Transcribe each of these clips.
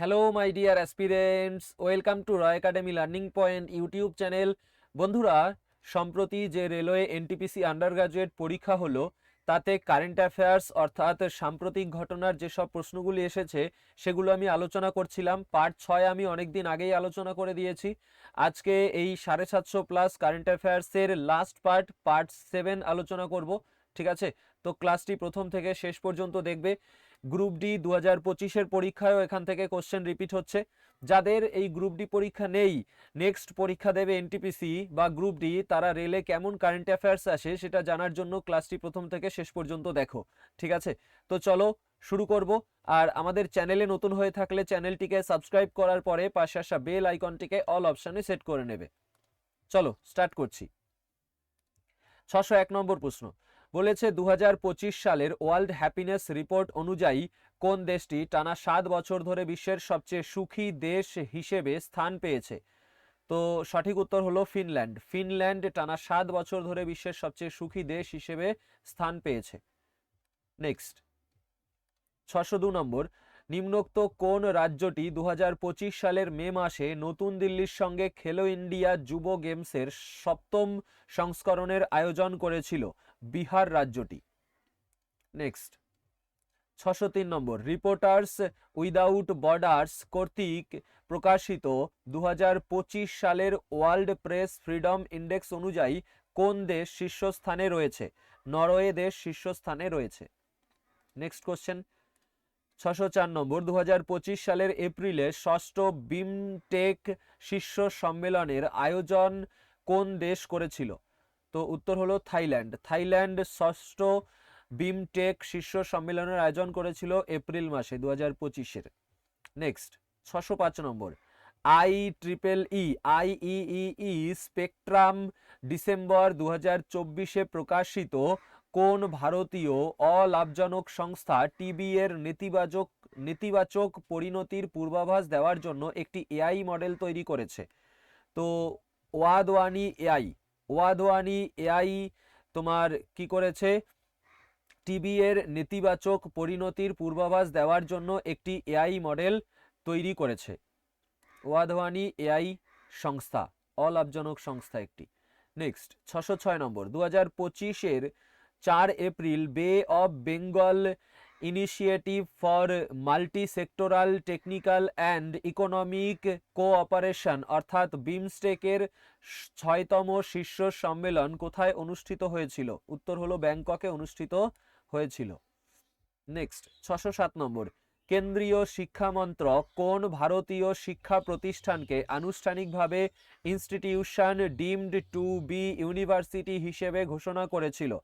Hello my dear aspirants, welcome to Roy academy learning point YouTube channel. বন্ধুরা, সম্প্রতি যে railway NTPC under graduate পরীক্ষা হলো, তাতে কারেন্ট অ্যাফেয়ার্স অর্থাৎ সাম্প্রতিক ঘটনার যেসব প্রশ্নগুলি এসেছে সেগুলো আমি আলোচনা করছিলাম। পার্ট 6 আমি অনেক দিন আগেই আলোচনা করে দিয়েছি। আজকে এই 750+ কারেন্ট অ্যাফেয়ার্সের লাস্ট পার্ট 7 আলোচনা করব। ঠিক আছে, তো ক্লাসটি প্রথম থেকে শেষ পর্যন্ত দেখবে। গ্রুপ ডি 2025-এর পরীক্ষায়ও এখান থেকে কোশ্চেন রিপিট হচ্ছে। যাদের এই গ্রুপ ডি পরীক্ষা নেই, নেক্সট পরীক্ষা দেবে এনটিপিসি বা গ্রুপ ডি, তারা রেলে কেমন কারেন্ট অ্যাফেয়ার্স আসে সেটা জানার জন্য ক্লাসটি প্রথম থেকে শেষ পর্যন্ত দেখো। ঠিক আছে, তো চলো শুরু করব। আর আমাদের চ্যানেলে নতুন হয়ে থাকলে চ্যানেলটিকে সাবস্ক্রাইব করার পরে পাশে আসা বেল আইকনটিকে অল অপশানে সেট করে নেবে। চলো স্টার্ট করছি। 601 নম্বর প্রশ্ন বলেছে 2025 সালের ওয়ার্ল্ড হ্যাপিনেস রিপোর্ট অনুযায়ী কোন দেশটি টানা 7 বছর ধরে বিশ্বের সবচেয়ে সুখী দেশ হিসেবে স্থান পেয়েছে? তো সঠিক উত্তর হলো ফিনল্যান্ড। ফিনল্যান্ড টানা 7 বছর ধরে বিশ্বের সবচেয়ে সুখী দেশ হিসেবে স্থান পেয়েছে। নেক্সট, 602 নম্বর, নিম্নোক্ত কোন রাজ্যটি 2025 সালের মে মাসে নতুন দিল্লির সঙ্গে খেলো ইন্ডিয়া যুব গেমসের 7ম সংস্করণের আয়োজন করেছিল? বিহার রাজ্যটি। নেক্সট, 603 নম্বর, রিপোর্টার্স উইদাউট বর্ডার্স কর্তৃক প্রকাশিত 2025 সালের ওয়ার্ল্ড প্রেস ফ্রিডম ইন্ডেক্স অনুযায়ী কোন দেশ শীর্ষস্থানে রয়েছে? নরওয়ে দেশ শীর্ষস্থানে রয়েছে। নেক্সট কোশ্চেন, 604 নম্বর, 2025 সালের এপ্রিলে ষষ্ঠ বিমটেক শীর্ষ সম্মেলনের আয়োজন কোন দেশ করেছিল? তো উত্তর হলো থাইল্যান্ড। থাইল্যান্ড ষষ্ঠ বিমটেক শীর্ষ সম্মেলনের আয়োজন করেছিল এপ্রিল মাসে 2025-এর। নেক্সট, 605 নম্বর, আইইই স্পেকট্রাম ডিসেম্বর 2024-এ প্রকাশিত কোন ভারতীয় অলাভজনক সংস্থা টিবি এর নেতিবাচক পরিণতির পূর্বাভাস দেওয়ার জন্য একটি এআই মডেল তৈরি করেছে? তো ওয়াদওয়ানি এআই তোমার কি করেছে? টিবি এর নেতিবাচক পরিণতির পূর্বাভাস দেওয়ার জন্য একটি এআই মডেল তৈরি করেছে। ওয়াদওয়ানি এআই সংস্থা, অলাভজনক সংস্থা একটি। নেক্সট, 606 নম্বর, 2025-এর 4 এপ্রিল বে of Bengal initiative for multi sectoral technical and economic cooperation অর্থাৎ বিমস্টেকের 6তম শীর্ষ সম্মেলন কোথায় অনুষ্ঠিত হয়েছিল? উত্তর হলো ব্যাংককে অনুষ্ঠিত হয়েছিল। নেক্সট, 607 নম্বর, কেন্দ্রীয় শিক্ষা মন্ত্রক কোন ভারতীয় শিক্ষা প্রতিষ্ঠানকে আনুষ্ঠানিকভাবে institution deemed to be university হিসেবে ঘোষণা করেছিল?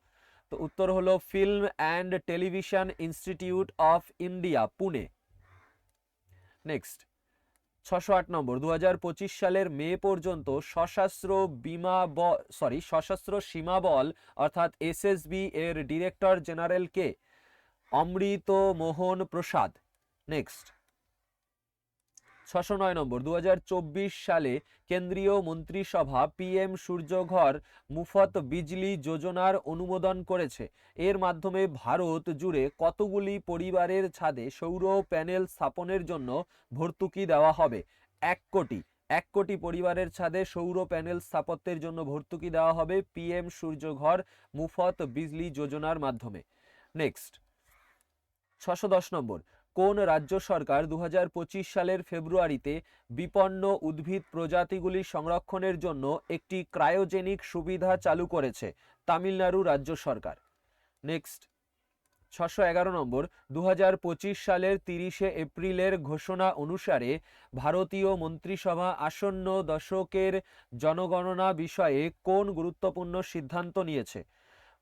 তো উত্তর হলো film and television institute of India, Pune. Next, 608 number, 2025 সালের মে পর্যন্ত সশস্ত্র সীমা বল অর্থাৎ এসএসবি এর ডিরেক্টর জেনারেল কে? অমৃত মোহন প্রসাদ। নেক্সট, 609 নম্বর, 2024 সালে কেন্দ্রীয় মন্ত্রিসভা পিএম সূর্যঘর মুফত বিজলি যোজনার অনুমোদন করেছে। এর মাধ্যমে ভারত জুড়ে কতগুলি পরিবারের ছাদে সৌর প্যানেল স্থাপনের জন্য ভর্তুকি দেওয়া হবে? 1 কোটি পরিবারের ছাদে সৌর প্যানেল স্থাপত্যের জন্য ভর্তুকি দেওয়া হবে পিএম সূর্যঘর মুফত বিজলি যোজনার মাধ্যমে। নেক্সট, 610 নম্বর, কোন রাজ্য সরকার 2025 সালের ফেব্রুয়ারিতে বিপন্ন উদ্ভিদ প্রজাতিগুলি সংরক্ষণের জন্য একটি ক্রায়োজেনিক সুবিধা চালু করেছে? তামিলনাড়ু রাজ্য সরকার। নেক্সট, 611 নম্বর, 2025 সালের 30শে এপ্রিলের ঘোষণা অনুসারে ভারতীয় মন্ত্রিসভা আসন্ন দশকের জনগণনা বিষয়ে কোন গুরুত্বপূর্ণ সিদ্ধান্ত নিয়েছে?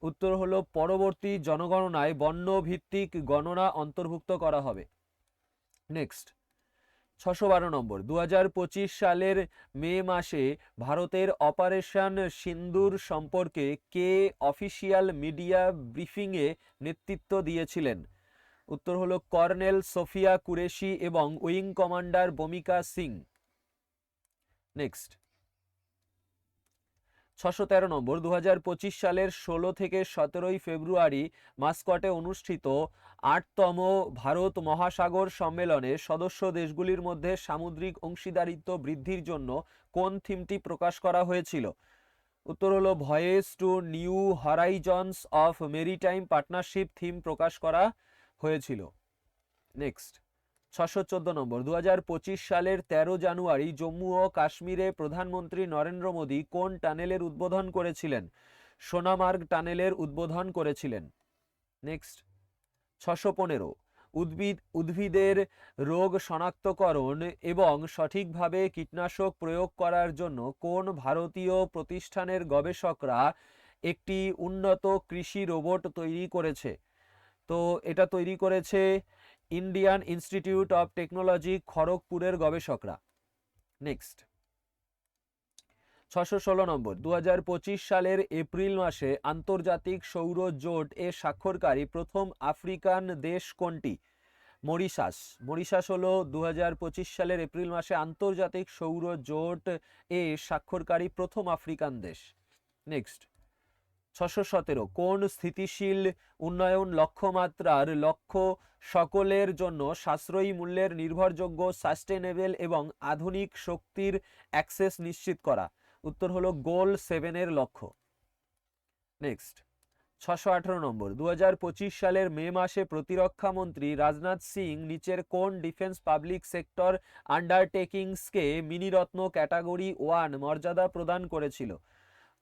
উত্তর হলো পরবর্তী জনগণনায় বর্ণ ভিত্তিক গণনা অন্তর্ভুক্ত করা হবে। নেক্সট, 612 নম্বর, 2025 সালের মে মাসে ভারতের অপারেশন সিন্দুর সম্পর্কে কে অফিসিয়াল মিডিয়া ব্রিফিংয়ে নেতৃত্ব দিয়েছিলেন? উত্তর হলো কর্নেল সোফিয়া কুরেশি এবং wing commander Vyomika Singh. Next, 613 নম্বর, 2025 সালের 16 থেকে 17 ফেব্রুয়ারি মাস্কটে অনুষ্ঠিত 8তম ভারত মহাসাগর সম্মেলনে সদস্য দেশগুলির মধ্যে সামুদ্রিক অংশীদারিত্ব বৃদ্ধির জন্য কোন থিমটি প্রকাশ করা হয়েছিল? উত্তর হলো voice to new horizons of maritime partnership theme প্রকাশ করা হয়েছিল। নেক্সট 614 নম্বর, 2025 সালের 13 জানুয়ারি জম্মু ও কাশ্মীরে প্রধানমন্ত্রী নরেন্দ্র মোদী কোন টানেলের উদ্বোধন করেছিলেন? সোনামার্গ টানেলের উদ্বোধন করেছিলেন। নেক্সট 615, উদ্ভিদের রোগ শনাক্তকরণ এবং সঠিকভাবে কীটনাশক প্রয়োগ করার জন্য কোন ভারতীয় প্রতিষ্ঠানের গবেষকরা একটি উন্নত কৃষি রোবট তৈরি করেছে? তো এটা তৈরি করেছে ইন্ডিয়ান ইনস্টিটিউট অফ টেকনোলজি খড়গপুরের গবেষকরা। নেক্সট 616 নম্বর, 2025 সালের এপ্রিল মাসে আন্তর্জাতিক সৌর জোট এ স্বাক্ষরকারী প্রথম আফ্রিকান দেশ কোনটি? মরিশাস। মরিশাস হলো 2025 সালের এপ্রিল মাসে আন্তর্জাতিক সৌর জোট এ স্বাক্ষরকারী প্রথম আফ্রিকান দেশ। নেক্সট 617, কোন স্থিতিশীল উন্নয়ন লক্ষ্যমাত্রার লক্ষ্য সকলের জন্য সাশ্রয়ী মূল্যের নির্ভরযোগ্য সাস্টেনেবল এবং আধুনিক শক্তির অ্যাক্সেস নিশ্চিত করা? উত্তর হলো গোল 7 এর লক্ষ্য। নেক্সট 618 নম্বর, 2025 সালের মে মাসে প্রতিরক্ষা মন্ত্রী রাজনাথ সিং নিচের কোন ডিফেন্স পাবলিক সেক্টর আন্ডারটেকিংসকে মিনিরত্ন ক্যাটাগরি 1 মর্যাদা প্রদান করেছিল?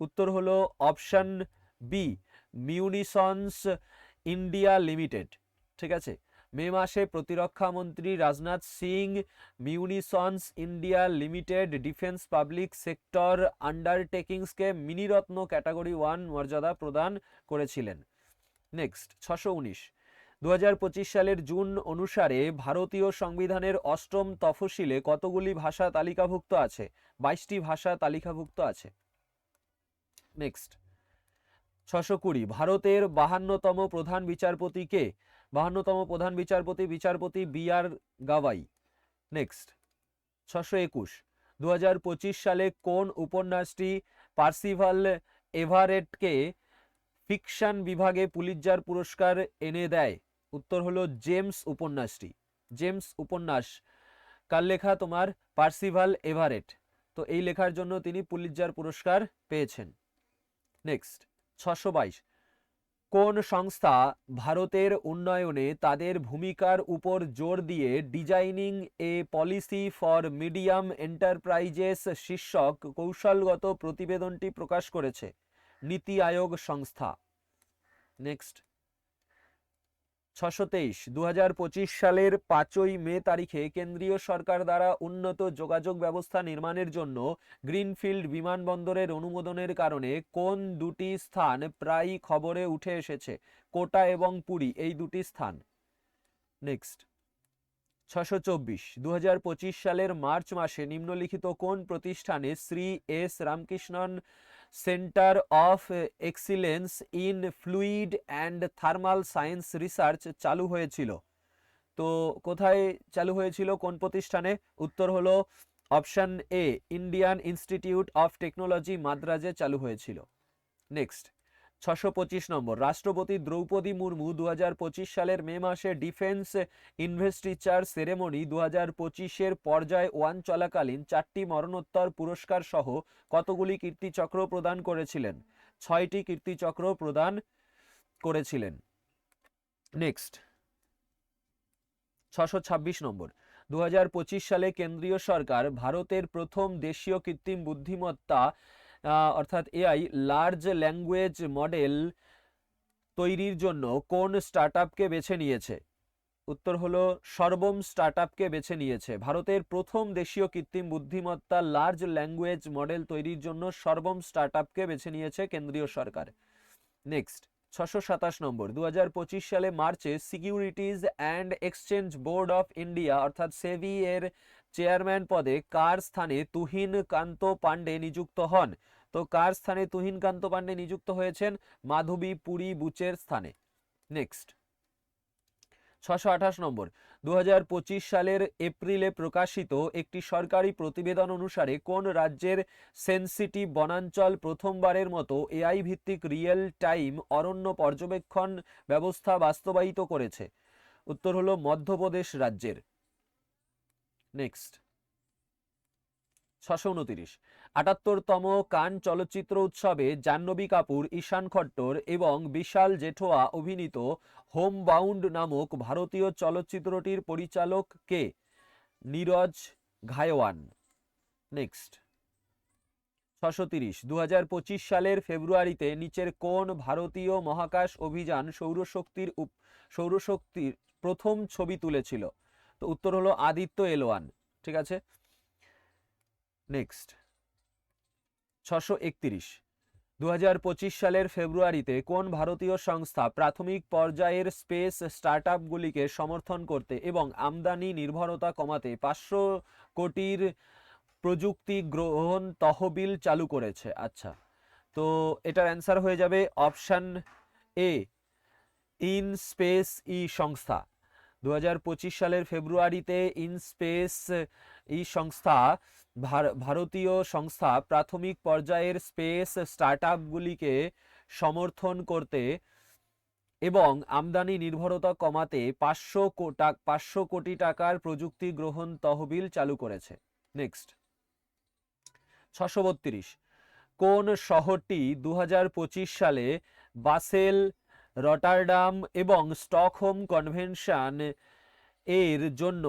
উত্তর হলো option B, munitions India limited. ঠিক আছে, মে মাসে প্রতিরক্ষা মন্ত্রী Rajnath Singh munitions India limited defence public sector আন্ডারটেকিংসকে মিনিরত্ন ক্যাটাগরি 1 মর্যাদা প্রদান করেছিলেন। নেক্সট 619, 2025 সালের জুন অনুসারে ভারতীয় সংবিধানের 8ম তফসিলে কতগুলি ভাষা তালিকাভুক্ত আছে? 22টি ভাষা তালিকাভুক্ত আছে। নেক্সট 620, ভারতের 52তম প্রধান বিচারপতি কে? 52তম প্রধান বিচারপতি বিচারপতি বি.আর. গাভাই। নেক্সট 621, 2025 সালে কোন উপন্যাসটি পার্সিভাল এভারেটকে ফিকশন বিভাগে পুলিৎজার পুরস্কার এনে দেয়? উত্তর হলো জেমস উপন্যাসটি। জেমস উপন্যাস কার লেখা? তোমার পার্সিভাল এভারেট। তো এই লেখার জন্য তিনি পুলিৎজার পুরস্কার পেয়েছেন। নেক্সট 622, কোন সংস্থা ভারতের উন্নয়নে তাদের ভূমিকার উপর জোর দিয়ে designing A policy for medium enterprises শীর্ষক কৌশলগত প্রতিবেদনটি প্রকাশ করেছে? নীতি আয়োগ সংস্থা। নেক্সট 623, 2025 সালের 5ই মে তারিখে কেন্দ্রীয় সরকার দ্বারা উন্নত যোগাযোগ ব্যবস্থা নির্মাণের জন্য গ্রিনফিল্ড বিমানবন্দরের অনুমোদনের কারণে কোন দুটি স্থান প্রায়ই খবরে উঠে এসেছে? কোটা এবং পুরী, এই দুটি স্থান। নেক্সট 624, 2025 সালের মার্চ মাসে নিম্নলিখিত কোন প্রতিষ্ঠানে Shri S Ramakrishnan centre of excellence in fluid and thermal science research চালু হয়েছিল? তো কোথায় চালু হয়েছিল, কোন প্রতিষ্ঠানে? উত্তর হলো option A, Indian institute of technology মাদ্রাজে চালু হয়েছিল। নেক্সট 625 নম্বর, রাষ্ট্রপতি দ্রৌপদী মুর্মু 2025 সালের মে মাসে ডিফেন্স ইনভেস্টিচার সেরেমনি 2025-এর পর্যায় 1 চলাকালীন 4টি মরণোত্তর পুরস্কার সহ কতগুলি কীর্তিচক্র প্রদান করেছিলেন? 6টি কীর্তিচক্র প্রদান করেছিলেন। নেক্সট 626 নম্বর, 2025 সালে কেন্দ্রীয় সরকার ভারতের প্রথম দেশীয় কৃত্রিম বুদ্ধিমত্তা অর্থাৎ এআই লার্জ ল্যাঙ্গুয়েজ মডেল তৈরির জন্য কোন স্টার্টআপকে বেছে নিয়েছে? উত্তর হলো সর্বম স্টার্টআপকে বেছে নিয়েছে। ভারতের প্রথম দেশীয় কৃত্রিম বুদ্ধিমত্তা লার্জ ল্যাঙ্গুয়েজ মডেল তৈরির জন্য সর্বম স্টার্টআপকে বেছে নিয়েছে কেন্দ্রীয় সরকার। নেক্সট 627 নম্বর, 2025 সালে মার্চে securities and exchange board of India অর্থাৎ সেবি এর চেয়ারম্যান পদে কার স্থানে তুহিন কান্ত পান্ডে নিযুক্ত হন? তো কার স্থানে তুহিন কান্ত পান্ডে নিযুক্ত হয়েছেন? মাধবী পুরী বুচের স্থানে। নেক্সট 628 নম্বর, 2025 সালের এপ্রিলে প্রকাশিত একটি সরকারি প্রতিবেদন অনুসারে কোন রাজ্যের সেনসিটিভ বনাঞ্চল প্রথমবারের মতো এআই ভিত্তিক রিয়েল টাইম অরণ্য পর্যবেক্ষণ ব্যবস্থা বাস্তবায়িত করেছে? উত্তর হলো মধ্যপ্রদেশ রাজ্যের। নেক্সট 629, 78তম কান চলচ্চিত্র উৎসবে জাহ্নবী কাপুর, ঈশান খট্টর এবং বিশাল জেঠোয়া অভিনীত হোম বাউন্ড নামক ভারতীয় চলচ্চিত্রটির পরিচালক কে? নীরজ ঘায়ওয়ান। নেক্সট 630, 2025 সালের ফেব্রুয়ারিতে নিচের কোন ভারতীয় মহাকাশ অভিযান সৌরশক্তির প্রথম ছবি তুলেছিল? তো উত্তর হলো আদিত্য এল1। ঠিক আছে। নেক্সট 631, 2025 সালের ফেব্রুয়ারিতে কোন ভারতীয় সংস্থা প্রাথমিক পর্যায়ের স্পেস স্টার্টআপগুলিকে সমর্থন করতে এবং আমদানি নির্ভরতা কমাতে 500 কোটির প্রযুক্তি গ্রহণ তহবিল চালু করেছে? আচ্ছা, তো এটার অ্যান্সার হয়ে যাবে অপশন এ, ইনস্পেস ই সংস্থা। 2025 সালের ফেব্রুয়ারিতে ইনস্পেস ই সংস্থা ভারতীয় সংস্থা প্রাথমিক পর্যায়ের স্পেস স্টার্টআপগুলিকে সমর্থন করতে এবং আমদানি নির্ভরতা কমাতে 500 কোটি টাকার প্রযুক্তি গ্রহণ তহবিল চালু করেছে। নেক্সট 632, কোন শহরটি 2025 সালে বাসেল, রটারডাম এবং স্টকহোম কনভেনশন এর জন্য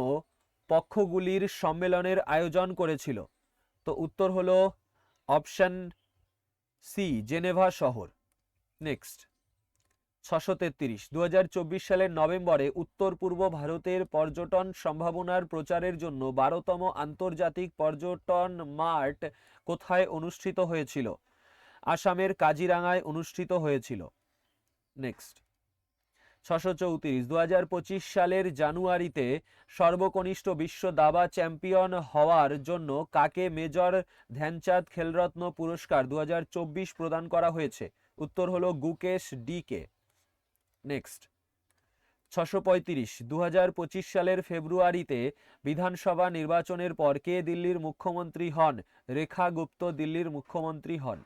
পক্ষগুলির সম্মেলনের আয়োজন করেছিল? তো উত্তর হলো অপশন সি, জেনেভা শহর। নেক্সট 633, 2024 সালের নভেম্বরে উত্তর পূর্ব ভারতের পর্যটন সম্ভাবনার প্রচারের জন্য 12তম আন্তর্জাতিক পর্যটন মার্ট কোথায় অনুষ্ঠিত হয়েছিল? আসামের কাজিরাঙায় অনুষ্ঠিত হয়েছিল। নেক্সট 634, 2025 সালের জানুয়ারিতে সর্বকনিষ্ঠ বিশ্ব দাবা চ্যাম্পিয়ন হওয়ার জন্য কাকে মেজর ধ্যানচাঁদ খেলরত্ন পুরস্কার 2024 প্রদান করা হয়েছে? উত্তর হলো গুকেশ ডি কে। নেক্সট 635, 2025 সালের ফেব্রুয়ারিতে বিধানসভা নির্বাচনের পর কে দিল্লির মুখ্যমন্ত্রী হন? রেখা গুপ্ত দিল্লির মুখ্যমন্ত্রী হন।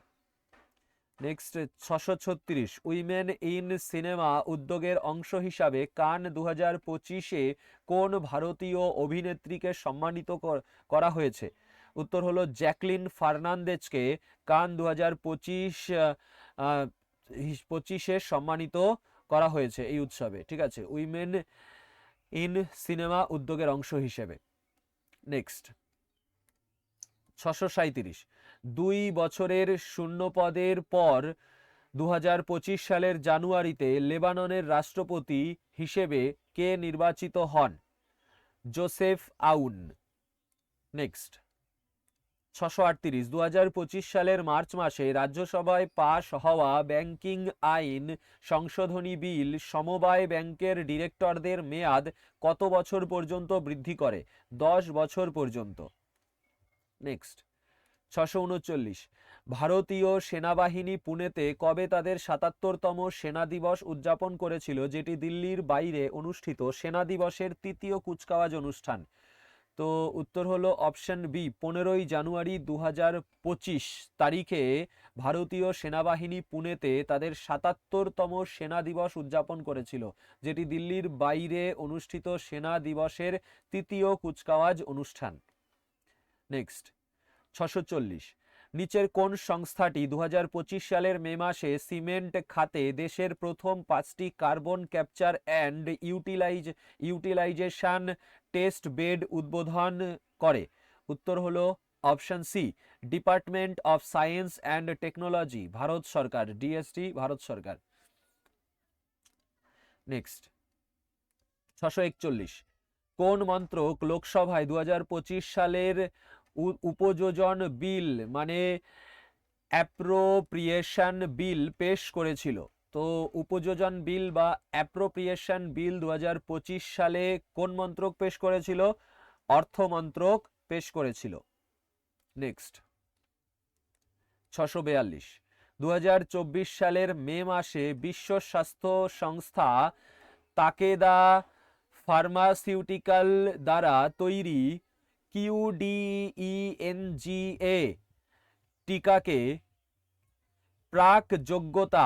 নেক্সট 636, উইমেন ইন সিনেমা উদ্যোগের অংশ হিসাবে কান 2025-এ কোন ভারতীয় অভিনেত্রীকে সম্মানিত করা হয়েছে? উত্তর হলো জ্যাকলিন ফার্নান্দেজকে কান 2025-এ সম্মানিত করা হয়েছে এই উৎসবে। ঠিক আছে, উইমেন ইন সিনেমা উদ্যোগের অংশ হিসেবে। নেক্সট 637, 2 বছরের শূন্যপদের পর 2025 সালের জানুয়ারিতে লেবাননের রাষ্ট্রপতি হিসেবে কে নির্বাচিত হন? জোসেফ আউন। নেক্সট 638, 2025 সালের মার্চ মাসে রাজ্যসভায় পাশ হওয়া ব্যাংকিং আইন সংশোধনী বিল সমবায় ব্যাংকের ডিরেক্টরদের মেয়াদ কত বছর পর্যন্ত বৃদ্ধি করে? 10 বছর পর্যন্ত। নেক্সট 639, ভারতীয় সেনাবাহিনী পুনেতে কবে তাদের 77তম সেনা দিবস উদযাপন করেছিল, যেটি দিল্লির বাইরে অনুষ্ঠিত সেনা দিবসের তৃতীয় কুচকাওয়াজ অনুষ্ঠান? তো উত্তর হলো অপশন বি, 15ই জানুয়ারি 2025 তারিখে ভারতীয় সেনাবাহিনী পুনেতে তাদের 77তম সেনা দিবস উদযাপন করেছিল, যেটি দিল্লির বাইরে অনুষ্ঠিত সেনা দিবসের তৃতীয় কুচকাওয়াজ অনুষ্ঠান। নেক্সট 640, নিচের কোন সংস্থাটি 2025 সালের মে মাসে সিমেন্ট খাতে দেশের প্রথম 5টি carbon capture and utilisation test bed উদ্বোধন করে? উত্তর হলো option C, department of science and technology, Bharat সরকার, ডিএসটি, ভারত সরকার। নেক্সট 641, কোন মন্ত্রক লোকসভায় 2025 সালের উপযোজন বিল মানে অ্যাপ্রোপ্রিয়েশন বিল পেশ করেছিল? তো উপযোজন বিল বা অ্যাপ্রোপ্রিয়েশন বিল 2025 সালে কোন মন্ত্রক পেশ করেছিল? অর্থ মন্ত্রক পেশ করেছিল। নেক্সট 642, 2024 সালের মে মাসে বিশ্ব স্বাস্থ্য সংস্থা তাকেদা ফার্মাসিউটিক্যাল দ্বারা তৈরি QDENGA টিকাকে প্রাক যোগ্যতা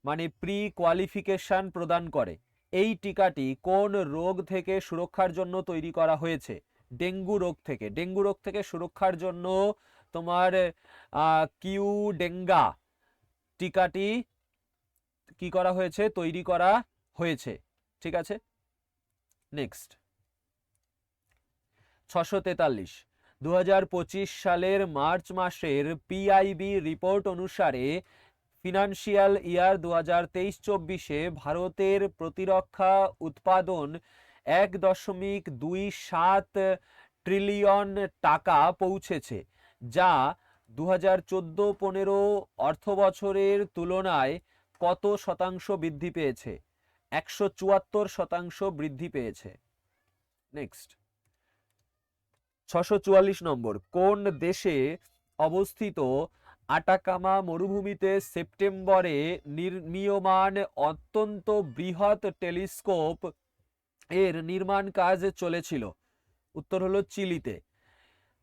মানে প্রি কোয়ালিফিকেশন প্রদান করে। এই টিকাটি কোন রোগ থেকে সুরক্ষার জন্য তৈরি করা হয়েছে? ডেঙ্গু রোগ থেকে। ডেঙ্গু রোগ থেকে সুরক্ষার জন্য তোমার কিউডেঙ্গা টিকাটি কি করা হয়েছে? তৈরি করা হয়েছে। ঠিক আছে, নেক্সট 643 2025 সালের মার্চ মাসের পিআইবি রিপোর্ট অনুসারে ফিনান্সিয়াল ইয়ার 2023-24-এ ভারতের প্রতিরক্ষা উৎপাদন 1.27 ট্রিলিয়ন টাকা পৌঁছেছে, যা 2014-15 অর্থ বছরের তুলনায় কত শতাংশ বৃদ্ধি পেয়েছে? 174% বৃদ্ধি পেয়েছে। নেক্সট 644 নম্বর, কোন দেশে অবস্থিত আটাকামা মরুভূমিতে সেপ্টেম্বরে নির্মীয়মান অত্যন্ত বৃহৎ টেলিস্কোপ এর নির্মাণ কাজ চলেছিল? উত্তর হলো চিলিতে।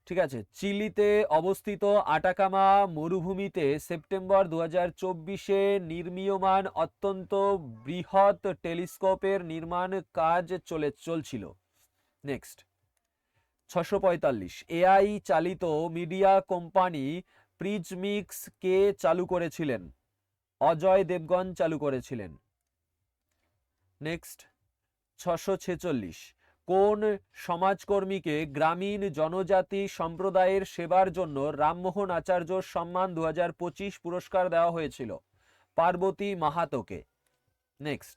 ঠিক আছে, চিলিতে অবস্থিত আটাকামা মরুভূমিতে সেপ্টেম্বর 2024-এ নির্মীয়মান অত্যন্ত বৃহৎ টেলিস্কোপের নির্মাণ কাজ চলছিল। নেক্সট 645 এআই চালিত মিডিয়া কোম্পানি প্রিজমিক্স কে চালু করেছিলেন? অজয় দেবগন চালু করেছিলেন। নেক্সট 646 কোন সমাজকর্মীকে গ্রামীণ জনজাতি সম্প্রদায়ের সেবার জন্য রামমোহন আচার্য সম্মান 2025 পুরস্কার দেওয়া হয়েছিল? পার্বতী মাহাতোকে। নেক্সট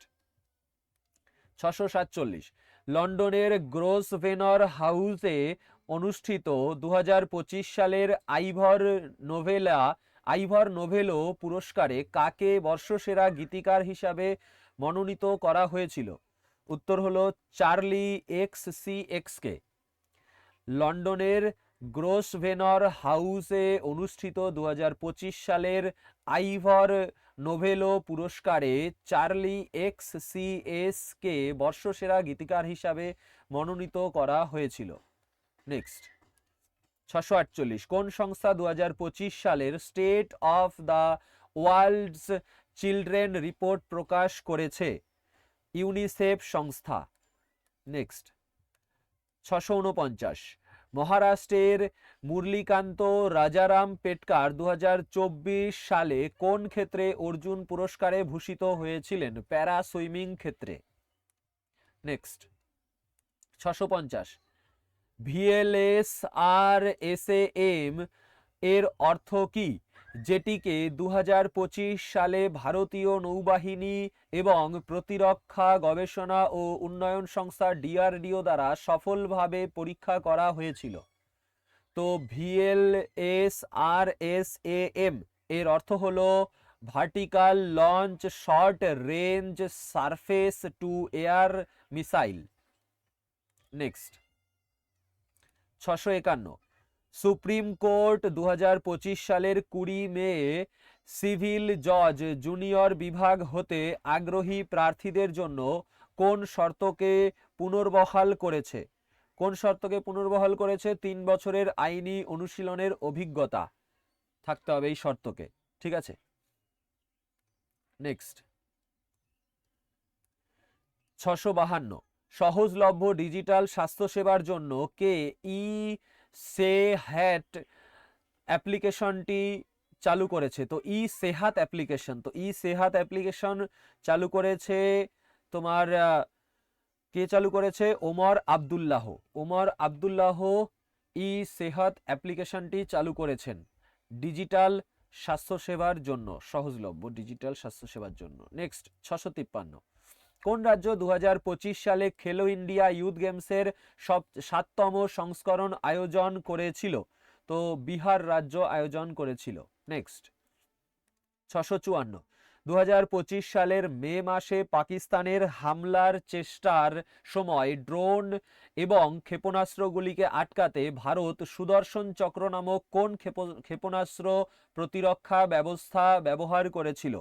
647 লন্ডনের গ্রোসভেনর হাউসে অনুষ্ঠিত 2025 সালের আইভর নোভেলো পুরস্কারে কাকে বর্ষসেরা গীতিকার হিসাবে মনোনীত করা হয়েছিল? উত্তর হলো চার্লি XCX কে। লন্ডনের গ্রোসভেনর হাউসে অনুষ্ঠিত 2025 সালের আইভর নোভেলো পুরস্কারে চার্লি XCX কে বর্ষসেরা গীতিকার হিসাবে মনোনীত করা হয়েছিল। নেক্সট 648 কোন সংস্থা 2025 সালের state of the world's children report প্রকাশ করেছে? ইউনিসেফ সংস্থা। নেক্সট 649 মহারাষ্ট্রের মুরলীকান্ত রাজারাম পেটকার 2024 সালে কোন ক্ষেত্রে অর্জুন পুরস্কারে ভূষিত হয়েছিলেন? প্যারা সুইমিং ক্ষেত্রে। নেক্সট 650 VLSRSAM এর অর্থ কি, যেটিকে 2025 সালে ভারতীয় নৌবাহিনী এবং প্রতিরক্ষা গবেষণা ও উন্নয়ন সংস্থা DRDO দ্বারা সফলভাবে পরীক্ষা করা হয়েছিল? তো VLSRSAM এর অর্থ হলো vertical launch short range surface two air missile. Next 651 supreme court 2025 সালের 20 মে সিভিল জজ জুনিয়র বিভাগ হতে আগ্রহী প্রার্থীদের জন্য কোন শর্তকে পুনর্বহাল করেছে? কোন শর্তকে পুনর্বহাল করেছে? 3 বছরের আইনি অনুশীলনের অভিজ্ঞতা থাকতে হবে এই শর্তকে। ঠিক আছে, নেক্সট 652 সহজলভ্য ডিজিটাল স্বাস্থ্যসেবার জন্য কে সেহাত অ্যাপ্লিকেশনটি চালু করেছে? তো সেহাত অ্যাপ্লিকেশন চালু করেছে তোমার কে চালু করেছে? ওমর আব্দুল্লাহ সেহাত অ্যাপ্লিকেশনটি চালু করেছেন ডিজিটাল স্বাস্থ্যসেবার জন্য, সহজলভ্য ডিজিটাল স্বাস্থ্যসেবার জন্য। নেক্সট 653 কোন রাজ্য 2025 সালে খেলো ইন্ডিয়া ইউথ গেমসের 7তম সংস্করণ আয়োজন করেছিল? তো বিহার রাজ্য আয়োজন করেছিল। নেক্সট 654 2025 সালের মে মাসে পাকিস্তানের হামলার চেষ্টার সময় ড্রোন এবং ক্ষেপণাস্ত্রগুলিকে আটকাতে ভারত সুদর্শন চক্র নামক কোন ক্ষেপণাস্ত্র প্রতিরক্ষা ব্যবস্থা ব্যবহার করেছিল?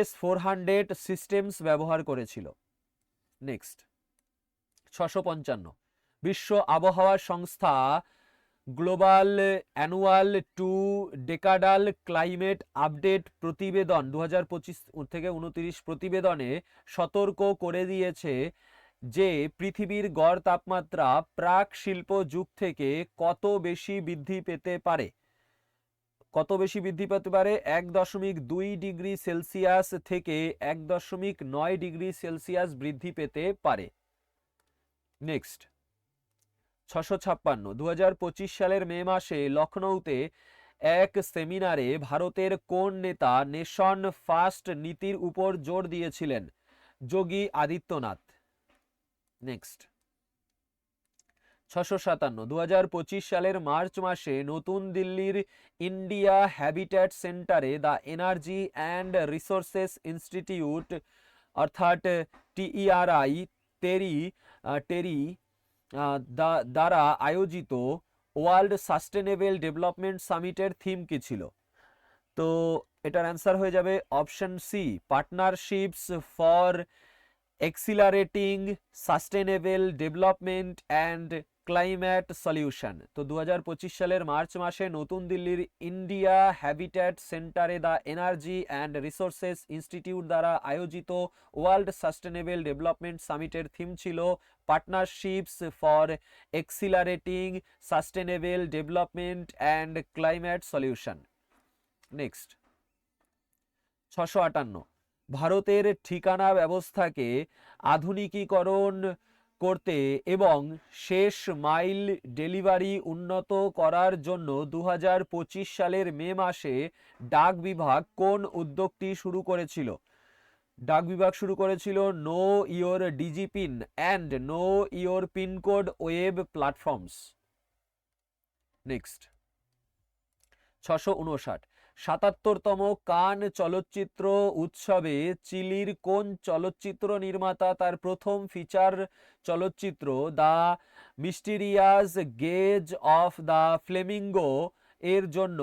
S-400 সিস্টেমস ব্যবহার করেছিল। নেক্সট 655 বিশ্ব আবহাওয়া সংস্থা global annual to decadal climate update প্রতিবেদন 2025 থেকে 29 প্রতিবেদনে সতর্ক করে দিয়েছে যে পৃথিবীর গড় তাপমাত্রা প্রাক শিল্প যুগ থেকে কত বেশি বৃদ্ধি পেতে পারে। কত বেশি বৃদ্ধি পেতে পারে? 1.2 ডিগ্রি সেলসিয়াস থেকে 1.9 ডিগ্রি সেলসিয়াস বৃদ্ধি পেতে পারে। নেক্সট 656, 2025 সালের মে মাসে লখনৌতে এক সেমিনারে ভারতের কোন নেতা নেশন ফার্স্ট নীতির উপর জোর দিয়েছিলেন? যোগী আদিত্যনাথ। নেক্সট 657, 2025 সালের মার্চ মাসে নতুন দিল্লির ইন্ডিয়া হ্যাবিট্যাট সেন্টারে the energy and resources institute অর্থাৎ TERI টেরি দ্বারা আয়োজিত ওয়ার্ল্ড সাস্টেনেবল ডেভেলপমেন্ট সামিটের থিম কি ছিল? তো এটার অ্যান্সার হয়ে যাবে option C, partnerships for accelerating sustainable development and climate solution. তো 2025 সালের মার্চ মাসে নতুন দিল্লির ইন্ডিয়া হ্যাবিট্যাট সেন্টারে the energy and resources institute দ্বারা আয়োজিত ওয়ার্ল্ড সাস্টেনেবল ডেভেলপমেন্ট সামিটের থিম ছিল partnerships for accelerating sustainable development and climate solution. Next 658, ভারতের ঠিকানা ব্যবস্থাকে আধুনিকীকরণ করতে এবং শেষ মাইল ডেলিভারি উন্নত করার জন্য 2025 সালের মে মাসে ডাক বিভাগ কোন উদ্যোগটি শুরু করেছিল? ডাক বিভাগ শুরু করেছিল know your DIGIPIN and know your pincode web platforms. Next 659, 77তম কান চলচ্চিত্র উৎসবে চিলির কোন চলচ্চিত্র নির্মাতা তার প্রথম ফিচার চলচ্চিত্র the mysterious gauge of the Flamengo এর জন্য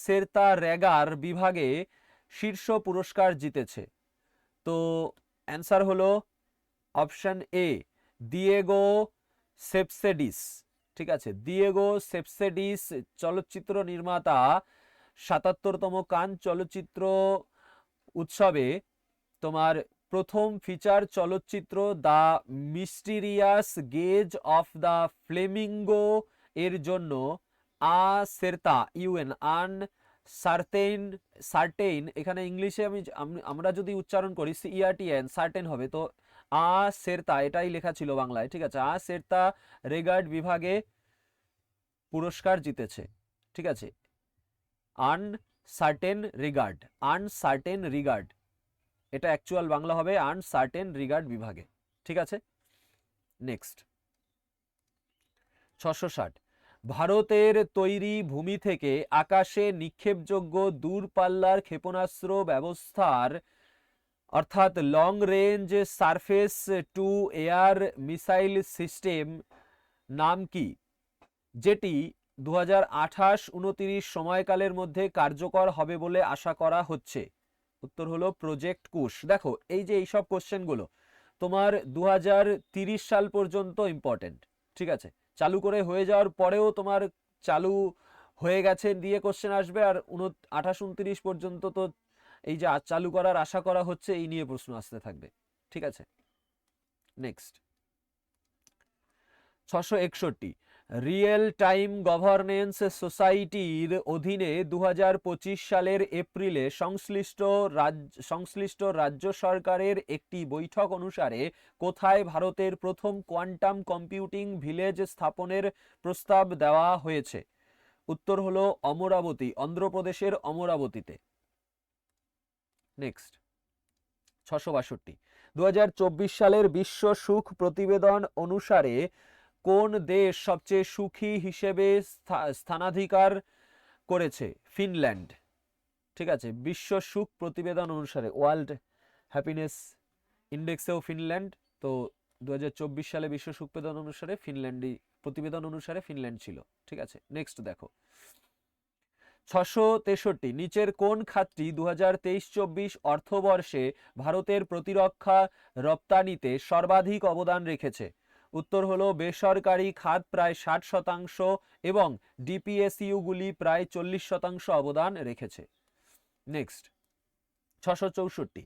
সেরতা রেগার বিভাগে শীর্ষ পুরস্কার জিতেছে? তো অ্যান্সার হলো অপশন এ, দিয়েগো সেপসেডিস। ঠিক আছে, দিয়েগো সেপসেডিস চলচ্চিত্র নির্মাতা 77তম কান চলচ্চিত্র উৎসবে তোমার প্রথম ফিচার চলচ্চিত্র the mysterious gauge of the Flamengo এর জন্য সেরতা আন সার্টেইন, এখানে ইংলিশে আমরা যদি উচ্চারণ করি CERTN সার্টেন হবে, তো সেরতা এটাই লেখা ছিল বাংলায়। ঠিক আছে, সেরতা রেগার্ড বিভাগে পুরস্কার জিতেছে। ঠিক আছে, আনসার্টেন রিগার্ড এটা অ্যাকচুয়াল বাংলা হবে আনসার্টেন রিগার্ড বিভাগে। ঠিক আছে, নেক্সট 660, ভারতের তৈরি ভূমি থেকে আকাশে নিক্ষেপযোগ্য দূরপাল্লার ক্ষেপণাস্ত্র ব্যবস্থার অর্থাৎ long range surface two air missile system নাম কি, যেটি 2028-29 সময়কালের মধ্যে কার্যকর হবে বলে আশা করা হচ্ছে? উত্তর হলো প্রজেক্ট কুশ। দেখো এই যে এইসব কোশ্চেনগুলো তোমার 2030 সাল পর্যন্ত ইম্পর্টেন্ট। ঠিক আছে, চালু করে হয়ে যাওয়ার পরেও তোমার চালু হয়ে গেছে দিয়ে কোশ্চেন আসবে, আর 28-29 পর্যন্ত তো এই যে চালু করার আশা করা হচ্ছে এই নিয়ে প্রশ্ন আসতে থাকবে। ঠিক আছে, নেক্সট 661, রিয়েল টাইম গভর্নেন্স সোসাইটির অধীনে 2025 সালের এপ্রিলে সংশ্লিষ্ট রাজ্য সরকারের একটি বৈঠক অনুসারে কোথায় ভারতের প্রথম কোয়ান্টাম কম্পিউটিং ভিলেজ স্থাপনের প্রস্তাব দেওয়া হয়েছে? উত্তর হলো অমরাবতী, অন্ধ্রপ্রদেশের অমরাবতীতে। নেক্সট 662, 2024 সালের বিশ্ব সুখ প্রতিবেদন অনুসারে কোন দেশ সবচেয়ে সুখী হিসেবে স্থানাধিকার করেছে? ফিনল্যান্ড। ঠিক আছে, বিশ্ব সুখ প্রতিবেদন অনুসারে ওয়ার্ল্ড হ্যাপিনেস ইন্ডেক্সেও ফিনল্যান্ড। তো 2024 সালে বিশ্ব সুখ প্রতিবেদন অনুসারে ফিনল্যান্ড ছিল। ঠিক আছে, নেক্সট দেখো 663, নিচের কোন খাতটি 2023-24 অর্থবর্ষে ভারতের প্রতিরক্ষা রপ্তানিতে সর্বাধিক অবদান রেখেছে? উত্তর হলো বেসরকারি খাত প্রায় 60% এবং ডিপিএসইউ গুলি প্রায় 40% অবদান রেখেছে। নেক্সট 664,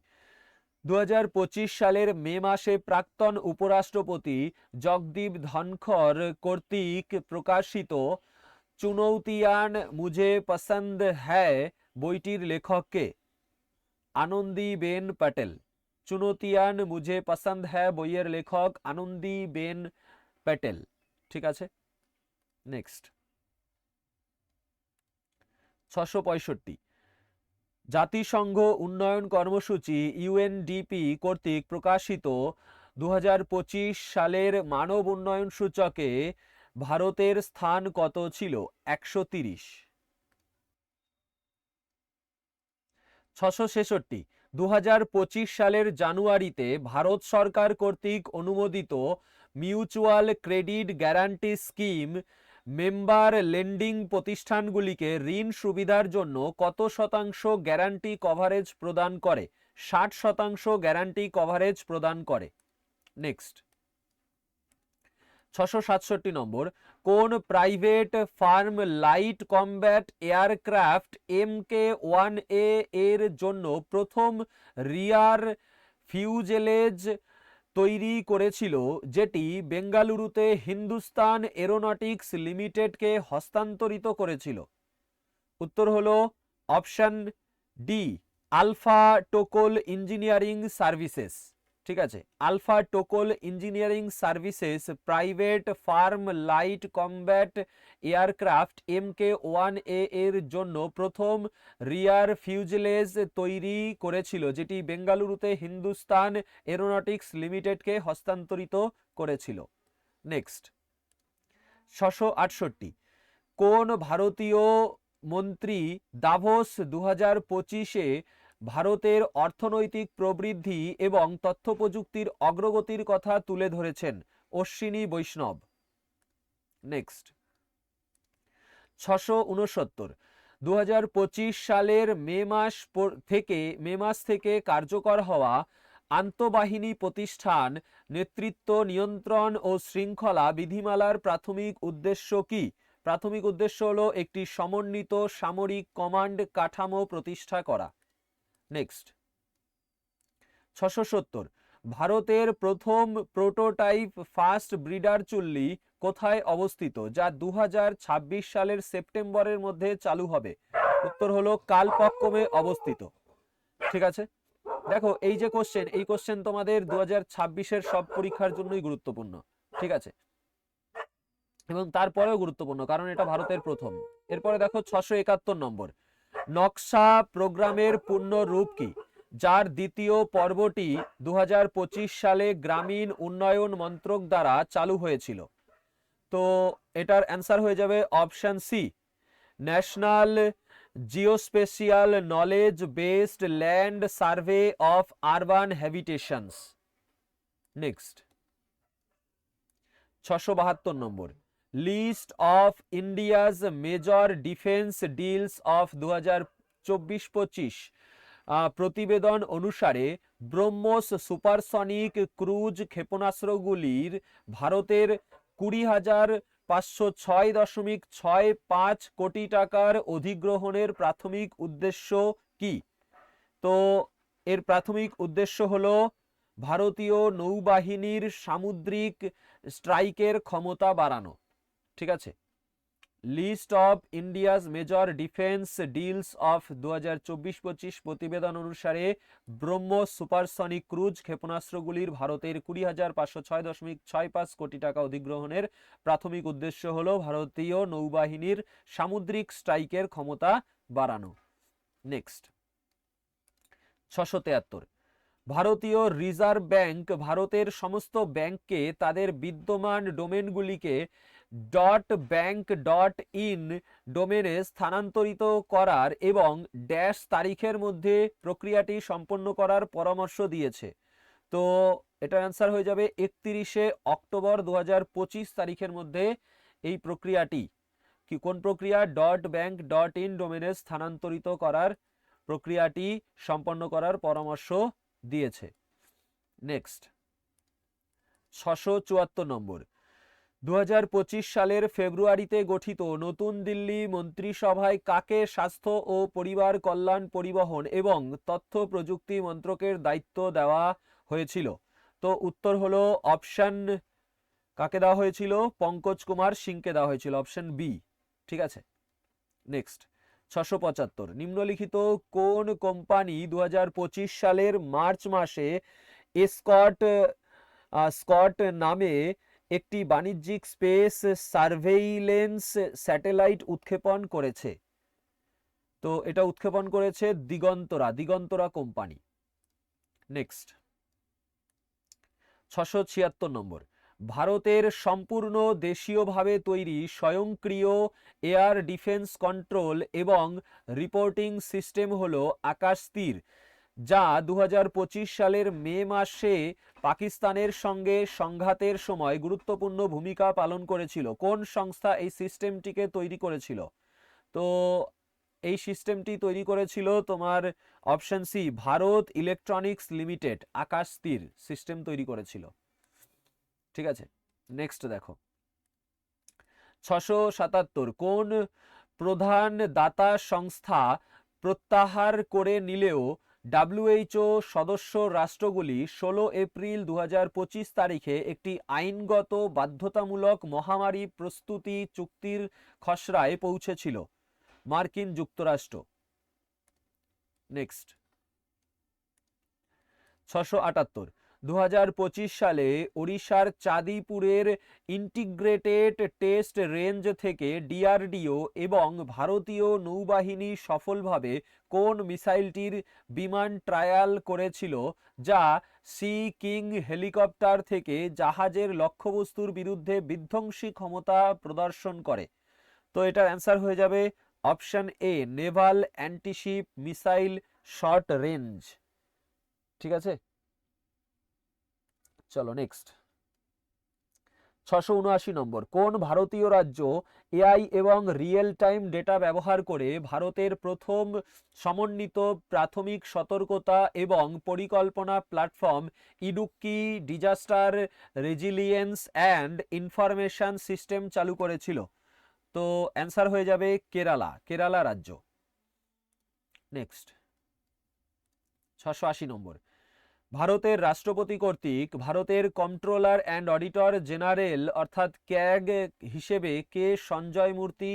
2025 সালের মে মাসে প্রাক্তন উপরাষ্ট্রপতি জগদীপ ধনখড় কর্তৃক প্রকাশিত চুনৌতিয়ান মুঝে পসন্দ হ্যায় বইটির লেখক কে? আনন্দীবেন প্যাটেল। চুনৌতিয়ান মুঝে পসন্দ হ্যায় বইয়ের লেখক আনন্দীবেন প্যাটেল। ঠিক আছে, নেক্সট 665, জাতিসংঘ উন্নয়ন কর্মসূচি ইউএনডিপি কর্তৃক প্রকাশিত 2025 সালের মানব উন্নয়ন সূচকে ভারতের স্থান কত ছিল? 130। 666, 2025 সালের জানুয়ারিতে ভারত সরকার কর্তৃক অনুমোদিত mutual credit guarantee scheme member lending প্রতিষ্ঠানগুলিকে ঋণ সুবিধার জন্য কত শতাংশ গ্যারান্টি কভারেজ প্রদান করে? 60% গ্যারান্টি কভারেজ প্রদান করে। নেক্সট 667 নম্বর, কোন private firm light combat aircraft MK-1A এর জন্য প্রথম রিয়ার ফিউজেলেজ তৈরি করেছিল, যেটি বেঙ্গালুরুতে হিন্দুস্তান এরোনটিক্স লিমিটেডকে হস্তান্তরিত করেছিল? উত্তর হলো option D, alpha Tocol engineering services. ঠিক আছে, alpha Tocol engineering services private firm light combat aircraft MK-1A এর জন্য প্রথম রিয়ার ফিউজেলেজ তৈরি করেছিল, যেটি বেঙ্গালুরুতে হিন্দুস্তান এরোনটিক্স লিমিটেডকে হস্তান্তরিত করেছিল। নেক্সট 668, কোন ভারতীয় মন্ত্রী দাভোস 2025-এ ভারতের অর্থনৈতিক প্রবৃদ্ধি এবং তথ্য প্রযুক্তির অগ্রগতির কথা তুলে ধরেছেন? অশ্বিনী বৈষ্ণব। নেক্সট 669, 2025 সালের মে মাস থেকে কার্যকর হওয়া আন্তঃবাহিনী প্রতিষ্ঠান নেতৃত্ব নিয়ন্ত্রণ ও শৃঙ্খলা বিধিমালার প্রাথমিক উদ্দেশ্য কি? প্রাথমিক উদ্দেশ্য হলো একটি সমন্বিত সামরিক কমান্ড কাঠামো প্রতিষ্ঠা করা। নেক্সট 670, ভারতের প্রথম প্রোটোটাইপ ফাস্ট ব্রিডার চুল্লি কোথায় অবস্থিত, যা 2026 সালের সেপ্টেম্বরের মধ্যে চালু হবে? উত্তর হলো কালপক্কমে অবস্থিত। ঠিক আছে, দেখো এই যে কোশ্চেন, এই কোশ্চেন তোমাদের 2026-এর সব পরীক্ষার জন্যই গুরুত্বপূর্ণ। ঠিক আছে, এবং তারপরেও গুরুত্বপূর্ণ কারণ এটা ভারতের প্রথম। এরপরে দেখো 671 নম্বর, নকশা প্রোগ্রামের পূর্ণ রূপ কি, যার দ্বিতীয় পর্বটি 2025 সালে গ্রামীণ উন্নয়ন মন্ত্রক দ্বারা চালু হয়েছিল? তো এটার অ্যান্সার হয়ে যাবে option C, national geospatial knowledge based land survey of urban habitations. Next 672 number, list of India's major defence deals of 2024-25 প্রতিবেদন অনুসারে ব্রহ্মোস সুপারসনিক ক্রুজ ক্ষেপণাস্ত্রগুলির ভারতের 20,506.65 কোটি টাকার অধিগ্রহণের প্রাথমিক উদ্দেশ্য কি? তো এর প্রাথমিক উদ্দেশ্য হলো ভারতীয় নৌবাহিনীর সামুদ্রিক স্ট্রাইকের ক্ষমতা বাড়ানো। ঠিক আছে, list of India's major defence deals of 2024-25 প্রতিবেদন অনুসারে ব্রহ্মোস সুপারসনিক ক্রুজ ক্ষেপণাস্ত্রগুলির ভারতের 20,506.65 কোটি টাকা অধিগ্রহণের প্রাথমিক উদ্দেশ্য হলো ভারতীয় নৌবাহিনীর সামুদ্রিক স্ট্রাইকের ক্ষমতা বাড়ানো। নেক্সট 673, ভারতীয় রিজার্ভ ব্যাংক ভারতের সমস্ত ব্যাংককে তাদের বিদ্যমান ডোমেনগুলিকে .bank.in ডোমেনে স্থানান্তরিত করার এবং ড্যাশ তারিখের মধ্যে প্রক্রিয়াটি সম্পন্ন করার পরামর্শ দিয়েছে। তো এটার অ্যান্সার হয়ে যাবে 31শে অক্টোবর 2025 তারিখের মধ্যে এই প্রক্রিয়াটি কি, কোন প্রক্রিয়া? .bank.in ডোমেনে স্থানান্তরিত করার প্রক্রিয়াটি সম্পন্ন করার পরামর্শ দিয়েছে। নেক্সট 674 নম্বর, 2025 সালের ফেব্রুয়ারিতে গঠিত নতুন দিল্লি মন্ত্রিসভায় কাকে স্বাস্থ্য ও পরিবার কল্যাণ, পরিবহন এবং তথ্য প্রযুক্তি মন্ত্রকের দায়িত্ব দেওয়া হয়েছিল? তো উত্তর হলো অপশন, কাকে দেওয়া হয়েছিল? পঙ্কজ কুমার সিংকে দেওয়া হয়েছিল, অপশন বি। ঠিক আছে, নেক্সট 675, নিম্নলিখিত কোন কোম্পানি 2025 সালের মার্চ মাসে স্কট নামে একটি বাণিজ্যিক স্পেস সার্ভেইলেন্স স্যাটেলাইট উৎক্ষেপণ করেছে? তো এটা উৎক্ষেপণ করেছে দিগন্তরা কোম্পানি। নেক্সট 676 নম্বর, ভারতের সম্পূর্ণ দেশীয়ভাবে তৈরি স্বয়ংক্রিয় এয়ার ডিফেন্স কন্ট্রোল এবং রিপোর্টিং সিস্টেম হলো আকাশতীর, যা 2025 সালের মে মাসে পাকিস্তানের সঙ্গে সংঘাতের সময় গুরুত্বপূর্ণ ভূমিকা পালন করেছিল। কোন সংস্থা এই সিস্টেমটিকে তৈরি করেছিল? তো এই সিস্টেমটি তৈরি করেছিল তোমার option C, Bharat electronics limited Akashteer system তৈরি করেছিল। ঠিক আছে, নেক্সট দেখো 677, কোন প্রধান দাতা সংস্থা প্রত্যাহার করে নিলেও WHO সদস্য রাষ্ট্রগুলি 16 এপ্রিল 2025 তারিখে একটি আইনগত বাধ্যতামূলক মহামারী প্রস্তুতি চুক্তির খসড়ায় পৌঁছেছিল? মার্কিন যুক্তরাষ্ট্র। নেক্সট 678, 2025 সালে ওড়িশার চাঁদিপুরের ইন্টিগ্রেটেড টেস্ট রেঞ্জ থেকে ডিআরডিও এবং ভারতীয় নৌবাহিনী সফলভাবে কোন মিসাইলটির বিমান ট্রায়াল করেছিল, যা সি কিং হেলিকপ্টার থেকে জাহাজের লক্ষ্যবস্তুর বিরুদ্ধে বিধ্বংসী ক্ষমতা প্রদর্শন করে? তো এটার অ্যান্সার হয়ে যাবে option A, Naval antiship missile short range. ঠিক আছে, চলো নেক্সট 679 নম্বর, কোন ভারতীয় রাজ্য এআই এবং রিয়েল টাইম ডেটা ব্যবহার করে ভারতের প্রথম সমন্বিত প্রাথমিক সতর্কতা এবং পরিকল্পনা platform Idukki disaster resilience and information system চালু করেছিল? তো অ্যান্সার হয়ে যাবে কেরালা রাজ্য। নেক্সট 680 নম্বর, ভারতের রাষ্ট্রপতি কর্তৃক ভারতের কন্ট্রোলার অ্যান্ড অডিটর জেনারেল অর্থাৎ ক্যাগ হিসেবে কে সঞ্জয় মূর্তি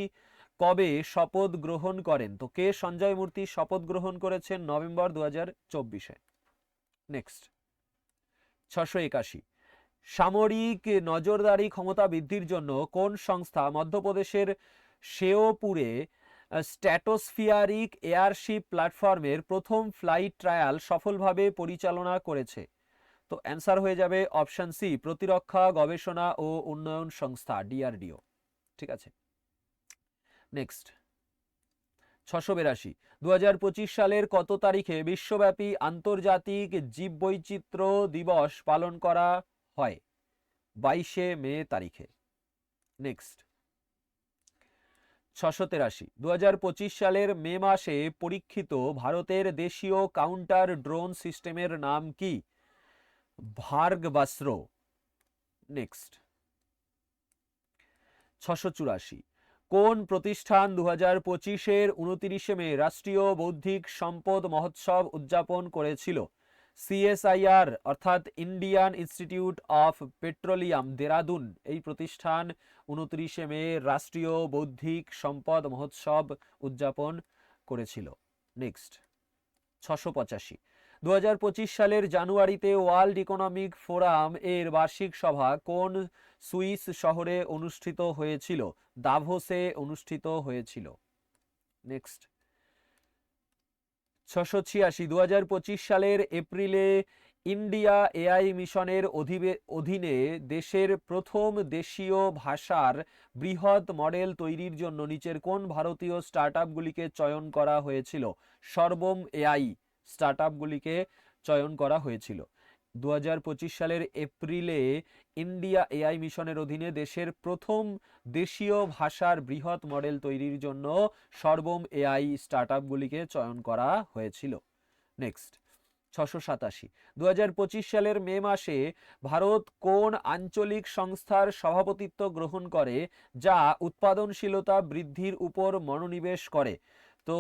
কবে শপথ গ্রহণ করেন? তো কে সঞ্জয় মূর্তি শপথ গ্রহণ করেছেন নভেম্বর 2024-এ। নেক্সট 681, সামরিক নজরদারি ক্ষমতা বৃদ্ধির জন্য কোন সংস্থা মধ্যপ্রদেশের শেওপুরে স্ট্র্যাটোস্ফিয়ারিক এয়ারশিপ প্ল্যাটফর্মের প্রথম ফ্লাইট ট্রায়াল সফলভাবে পরিচালনা করেছে? তো অ্যান্সার হয়ে যাবে অপশন সি, প্রতিরক্ষা গবেষণা ও উন্নয়ন সংস্থা ডিআরডিও। ঠিক আছে, নেক্সট 682, 2025 সালের কত তারিখে বিশ্বব্যাপী আন্তর্জাতিক জীববৈচিত্র্য দিবস পালন করা হয়? 22শে মে তারিখে। নেক্সট 683, 2025 সালের মে মাসে পরীক্ষিত ভারতের দেশীয় কাউন্টার ড্রোন সিস্টেমের নাম কি? ভার্গবাস্ত্র। নেক্সট 684, কোন প্রতিষ্ঠান 2025-এর 29শে মে রাষ্ট্রীয় বৌদ্ধিক সম্পদ মহোৎসব উদযাপন করেছিল? সিএসআইআর অর্থাৎ Indian institute of petroleum Dehradun এই প্রতিষ্ঠান 29শে মে রাষ্ট্রীয় বৌদ্ধিক সম্পদ মহোৎসব উদযাপন করেছিল। নেক্সট 685, 2025 সালের জানুয়ারিতে ওয়ার্ল্ড ইকোনমিক ফোরাম এর বার্ষিক সভা কোন সুইস শহরে অনুষ্ঠিত হয়েছিল? দাভোসে অনুষ্ঠিত হয়েছিল। নেক্সট 686, 2025 সালের এপ্রিলে ইন্ডিয়া এআই মিশনের অধীনে দেশের প্রথম দেশীয় ভাষার বৃহৎ মডেল তৈরির জন্য নিচের কোন ভারতীয় স্টার্টআপগুলিকে চয়ন করা হয়েছিল? সর্বম এআই স্টার্টআপগুলিকে চয়ন করা হয়েছিল। 2025 সালের এপ্রিলে ইন্ডিয়া এআই মিশনের অধীনে দেশের প্রথম দেশীয় ভাষার বৃহৎ মডেল তৈরির জন্য সর্বম এআই স্টার্টআপগুলিকে চয়ন করা হয়েছিল। নেক্সট 687। 2025 সালের মে মাসে ভারত কোন আঞ্চলিক সংস্থার সভাপতিত্ব গ্রহণ করে যা উৎপাদনশীলতা বৃদ্ধির উপর মনোনিবেশ করে? তো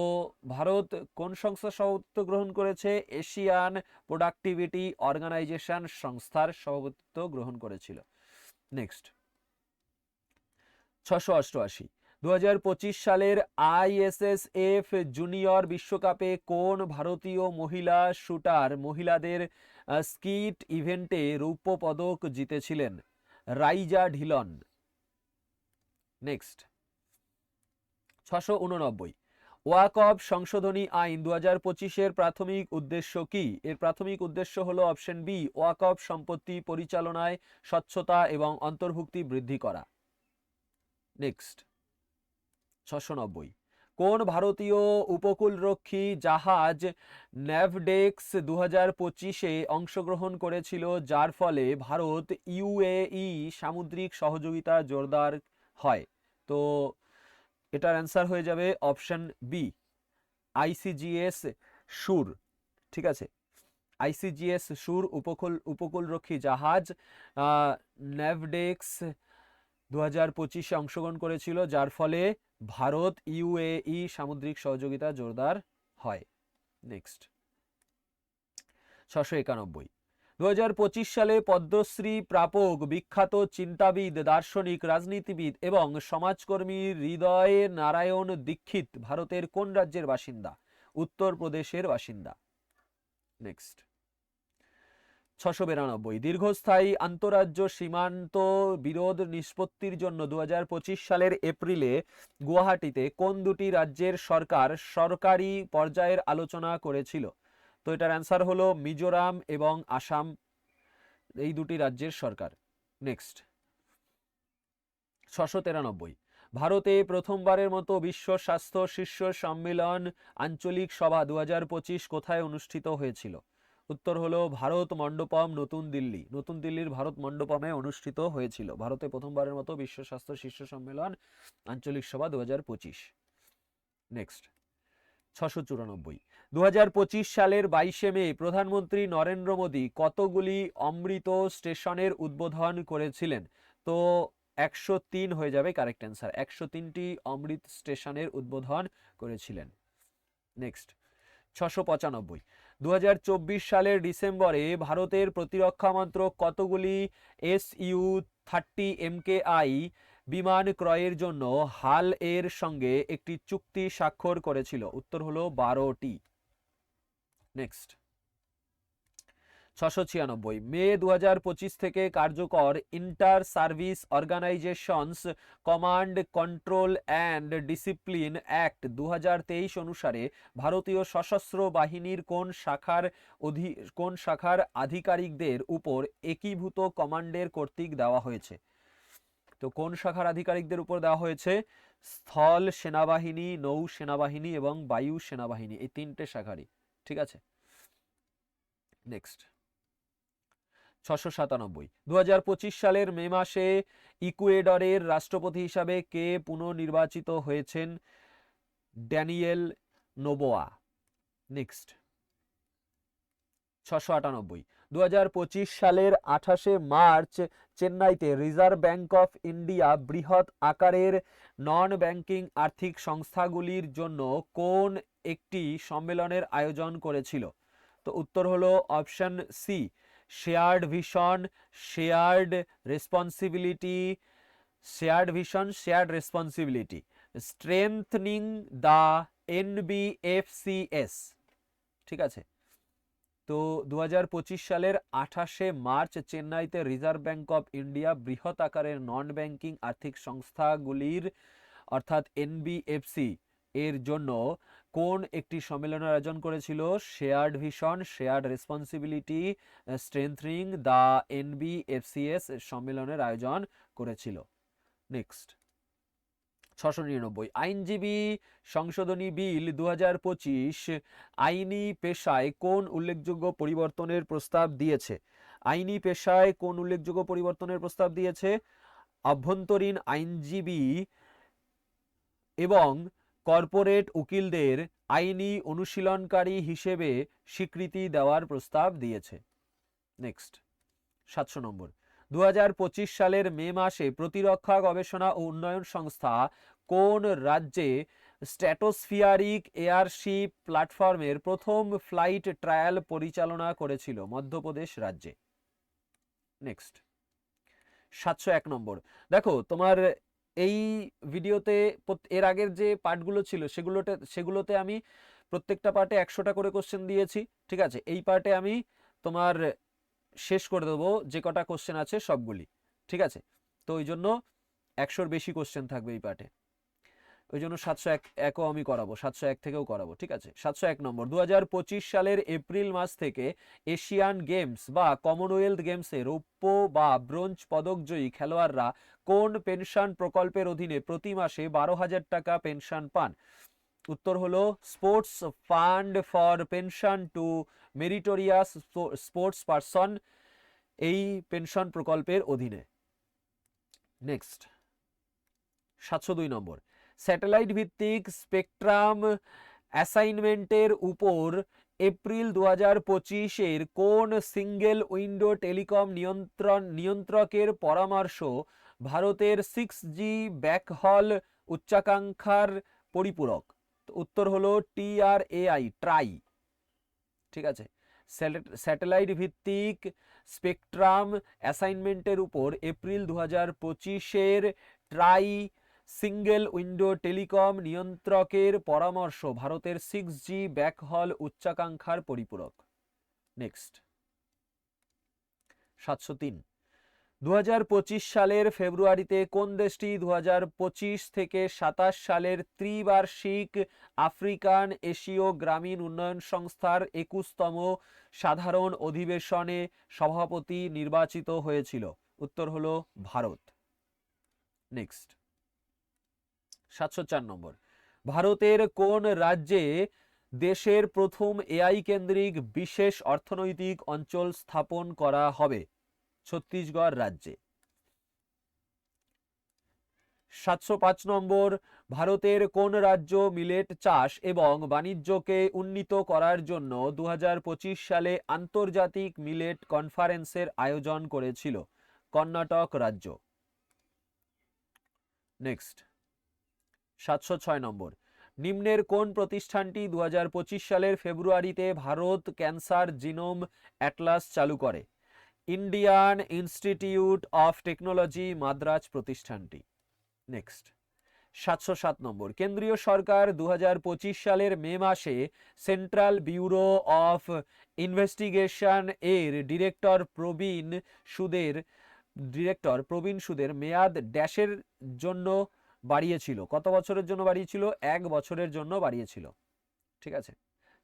ভারত কোন সংস্থার সভাপতিত্ব গ্রহণ করেছে? এশিয়ান প্রোডাক্টিভিটি অর্গানাইজেশন সংস্থার সভাপতিত্ব গ্রহণ করেছিল। নেক্সট 688। 2025 সালের আইএসএসএফ জুনিয়র বিশ্বকাপে কোন ভারতীয় মহিলা শুটার মহিলাদের স্কিট ইভেন্টে রৌপ্য পদক জিতেছিলেন? রাইজা ঢিলন। নেক্সট 689। ওয়াকফ সংশোধনী আইন 2025-এর প্রাথমিক উদ্দেশ্য কি? এর প্রাথমিক উদ্দেশ্য হলো অপশন বি, ওয়াকফ সম্পত্তি পরিচালনায় স্বচ্ছতা এবং অন্তর্ভুক্তি বৃদ্ধি করা। নেক্সট 690। কোন ভারতীয় উপকূলরক্ষী জাহাজ ন্যাভডেক্স 2025-এ অংশগ্রহণ করেছিল যার ফলে ভারত ইউএই সামুদ্রিক সহযোগিতা জোরদার হয়? তো এটার অ্যান্সার হয়ে যাবে অপশন বি, আইসিজিএস সুর। ঠিক আছে, আইসিজিএস সুর উপকূলরক্ষী জাহাজ ন্যাভডেক্স 2025-এ অংশগ্রহণ করেছিল যার ফলে ভারত ইউএই সামুদ্রিক সহযোগিতা জোরদার হয়। নেক্সট 691। 2025 সালে পদ্মশ্রী প্রাপক বিখ্যাত চিন্তাবিদ, দার্শনিক, রাজনীতিবিদ এবং সমাজকর্মী হৃদয় নারায়ণ দীক্ষিত ভারতের কোন রাজ্যের বাসিন্দা? উত্তরপ্রদেশের বাসিন্দা। নেক্সট 692। দীর্ঘস্থায়ী আন্তঃরাজ্য সীমান্ত বিরোধ নিষ্পত্তির জন্য 2025 সালের এপ্রিলে গুয়াহাটিতে কোন দুটি রাজ্যের সরকার সরকারি পর্যায়ের আলোচনা করেছিল? তো এটার অ্যান্সার হলো মিজোরাম এবং আসাম, এই দুটি রাজ্যের সরকার। নেক্সট 693। ভারতে প্রথমবারের মতো বিশ্ব স্বাস্থ্য শীর্ষ সম্মেলন আঞ্চলিক সভা 2025 কোথায় অনুষ্ঠিত হয়েছিল? উত্তর হলো ভারত মণ্ডপম, নতুন দিল্লি। নতুন দিল্লির ভারত মণ্ডপমে অনুষ্ঠিত হয়েছিল ভারতে প্রথমবারের মতো বিশ্ব স্বাস্থ্য শীর্ষ সম্মেলন আঞ্চলিক সভা 2025। নেক্সট 694। 2025 সালের 22শে মে প্রধানমন্ত্রী নরেন্দ্র মোদী কতগুলি অমৃত স্টেশনের উদ্বোধন করেছিলেন? তো 103 হয়ে যাবে কারেক্ট অ্যান্সার, 103টি অমৃত স্টেশনের উদ্বোধন করেছিলেন। নেক্সট 695। 2024 সালের ডিসেম্বরে ভারতের প্রতিরক্ষা মন্ত্রক কতগুলি SU-30 MKI বিমান ক্রয়ের জন্য হাল এর সঙ্গে একটি চুক্তি স্বাক্ষর করেছিল? উত্তর হলো 12টি। নেক্সট 696। মে 2025 থেকে কার্যকর inter service organisations command control and discipline act 2023 অনুসারে ভারতীয় সশস্ত্র বাহিনীর কোন শাখার আধিকারিকদের উপর একীভূত কমান্ডের কর্তৃক দেওয়া হয়েছে? তো কোন শাখার আধিকারিকদের উপর দেওয়া হয়েছে? স্থল সেনাবাহিনী, নৌ সেনাবাহিনী এবং বায়ু সেনাবাহিনী, এই তিনটে শাখারই। ঠিক আছে। নেক্সট 697। 2025 সালের মে মাসে ইকুয়েডরের রাষ্ট্রপতি হিসাবে কে পুনর্নির্বাচিত হয়েছেন? Daniel Noboa. নেক্সট 698। 2025 সালের 28শে মার্চ চেন্নাইতে রিজার্ভ ব্যাংক অফ ইন্ডিয়া বৃহৎ আকারের নন ব্যাংকিং আর্থিক সংস্থাগুলির জন্য কোন একটি সম্মেলনের আয়োজন করেছিল? তো উত্তর হলো option C, shared vision, shared responsibility, strengthening the NBFCS। ঠিক আছে। তো 2025 সালের 28শে মার্চ চেন্নাইতে রিজার্ভ ব্যাংক অফ ইন্ডিয়া বৃহৎ আকারের নন ব্যাংকিং আর্থিক সংস্থাগুলির অর্থাৎ NBFC এর জন্য কোন একটি সম্মেলনের আয়োজন করেছিল? Shared vision, shared responsibility, strengthening the NBFCS সম্মেলনের আয়োজন করেছিল। নেক্সট 699। আইনজীবী সংশোধনী বিল 2025 আইনি পেশায় কোন উল্লেখযোগ্য পরিবর্তনের প্রস্তাব দিয়েছে? আইনি পেশায় কোন উল্লেখযোগ্য পরিবর্তনের প্রস্তাব দিয়েছে? আভ্যন্তরীণ আইনজীবী এবং কর্পোরেট উকিলদের আইনি অনুশীলনকারী হিসেবে স্বীকৃতি দেওয়ার প্রস্তাব দিয়েছে। নেক্সট 700 নম্বর, 2025 সালের মে মাসে প্রতিরক্ষা গবেষণা ও উন্নয়ন সংস্থা কোন রাজ্যে স্ট্র্যাটোস্ফিয়ারিক এয়ারশিপ প্ল্যাটফর্মের প্রথম ফ্লাইট ট্রায়াল পরিচালনা করেছিল? মধ্যপ্রদেশ রাজ্যে। নেক্সট 701 নম্বর, দেখো তোমার এই ভিডিওতে এর আগের যে পার্টগুলো ছিল সেগুলোতে আমি প্রত্যেকটা পার্টে 100টা করে কোশ্চেন দিয়েছি, ঠিক আছে। এই পার্টে আমি তোমার শেষ করে দেবো যে কটা কোশ্চেন আছে সবগুলি, ঠিক আছে। তো ওই জন্য 100-র বেশি কোশ্চেন থাকবে এই পার্টে, ওই জন্য 701ও আমি করাবো, 701 থেকেও করাবো, ঠিক আছে। 701 নম্বর, 2025 সালের এপ্রিল মাস থেকে এশিয়ান গেমস বা কমনওয়েলথ গেমসে রৌপ্য বা ব্রোঞ্জ পদকজয়ী খেলোয়াড়রা কোন পেনশন প্রকল্পের অধীনে প্রতি মাসে 12,000 টাকা পেনশন পান? উত্তর হলো sports fund for pension to meritorious sports person, এই পেনশন প্রকল্পের অধীনে। নেক্সট 702 নম্বর, স্যাটেলাইট ভিত্তিক স্পেকট্রাম অ্যাসাইনমেন্টের উপর এপ্রিল 2025-এর কোন সিঙ্গেল উইন্ডো টেলিকম নিয়ন্ত্রকের পরামর্শ ভারতের 6G ব্যাকহল উচ্চাকাঙ্ক্ষার পরিপূরক? উত্তর হলো TRAI, ট্রাই, ঠিক আছে। স্যাটেলাইট ভিত্তিক স্পেকট্রাম অ্যাসাইনমেন্টের উপর এপ্রিল 2025-এর ট্রাই সিঙ্গেল উইন্ডো টেলিকম নিয়ন্ত্রকের পরামর্শ ভারতের 6G ব্যাকহল উচ্চাকাঙ্ক্ষার পরিপূরক। নেক্সট 703, 2025 সালের ফেব্রুয়ারিতে কোন দেশটি 2025 থেকে 27 সালের ত্রিবার্ষিক আফ্রিকান এশীয় গ্রামীণ উন্নয়ন সংস্থার 21তম সাধারণ অধিবেশনে সভাপতি নির্বাচিত হয়েছিল? উত্তর হলো ভারত। নেক্সট 704 নম্বর, ভারতের কোন রাজ্যে দেশের প্রথম এআই কেন্দ্রিক বিশেষ অর্থনৈতিক অঞ্চল স্থাপন করা হবে? ছত্তিশগড় রাজ্যে। 705 নম্বর, ভারতের কোন রাজ্য মিলেট চাষ এবং বাণিজ্যকে উন্নীত করার জন্য 2025 সালে আন্তর্জাতিক মিলেট কনফারেন্সের আয়োজন করেছিল? কর্ণাটক রাজ্য। নেক্সট 706 নম্বর, নিম্নের কোন প্রতিষ্ঠানটি 2025 সালের ফেব্রুয়ারিতে ভারত ক্যান্সার জিনোম অ্যাটলাস চালু করে? Indian institute of technology Madras প্রতিষ্ঠানটি। নেক্সট 707 নম্বর, কেন্দ্রীয় সরকার 2025 সালের মে মাসে সেন্ট্রাল ব্যুরো অফ ইনভেস্টিগেশন এর ডিরেক্টর প্রবীণ সুদের মেয়াদ ড্যাশের জন্য বাড়িয়েছিল? কত বছরের জন্য বাড়িয়েছিল? 1 বছরের জন্য বাড়িয়েছিল, ঠিক আছে।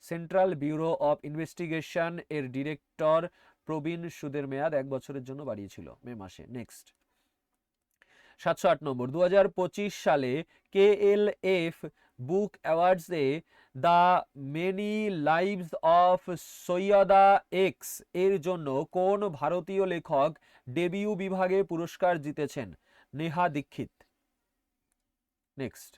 সেন্ট্রাল ব্যুরো অফ ইনভেস্টিগেশন এর ডিরেক্টর প্রবীণ সুদের মেয়াদ 1 বছরের জন্য বাড়িয়েছিল মে মাসে। নেক্সট 708 নম্বর, 2025 সালে KLF বুক অ্যাওয়ার্ডসে the many lives of Syeda X এর জন্য কোন ভারতীয় লেখক ডেবিউ বিভাগে পুরস্কার জিতেছেন? নেহা দীক্ষিত। নেক্সট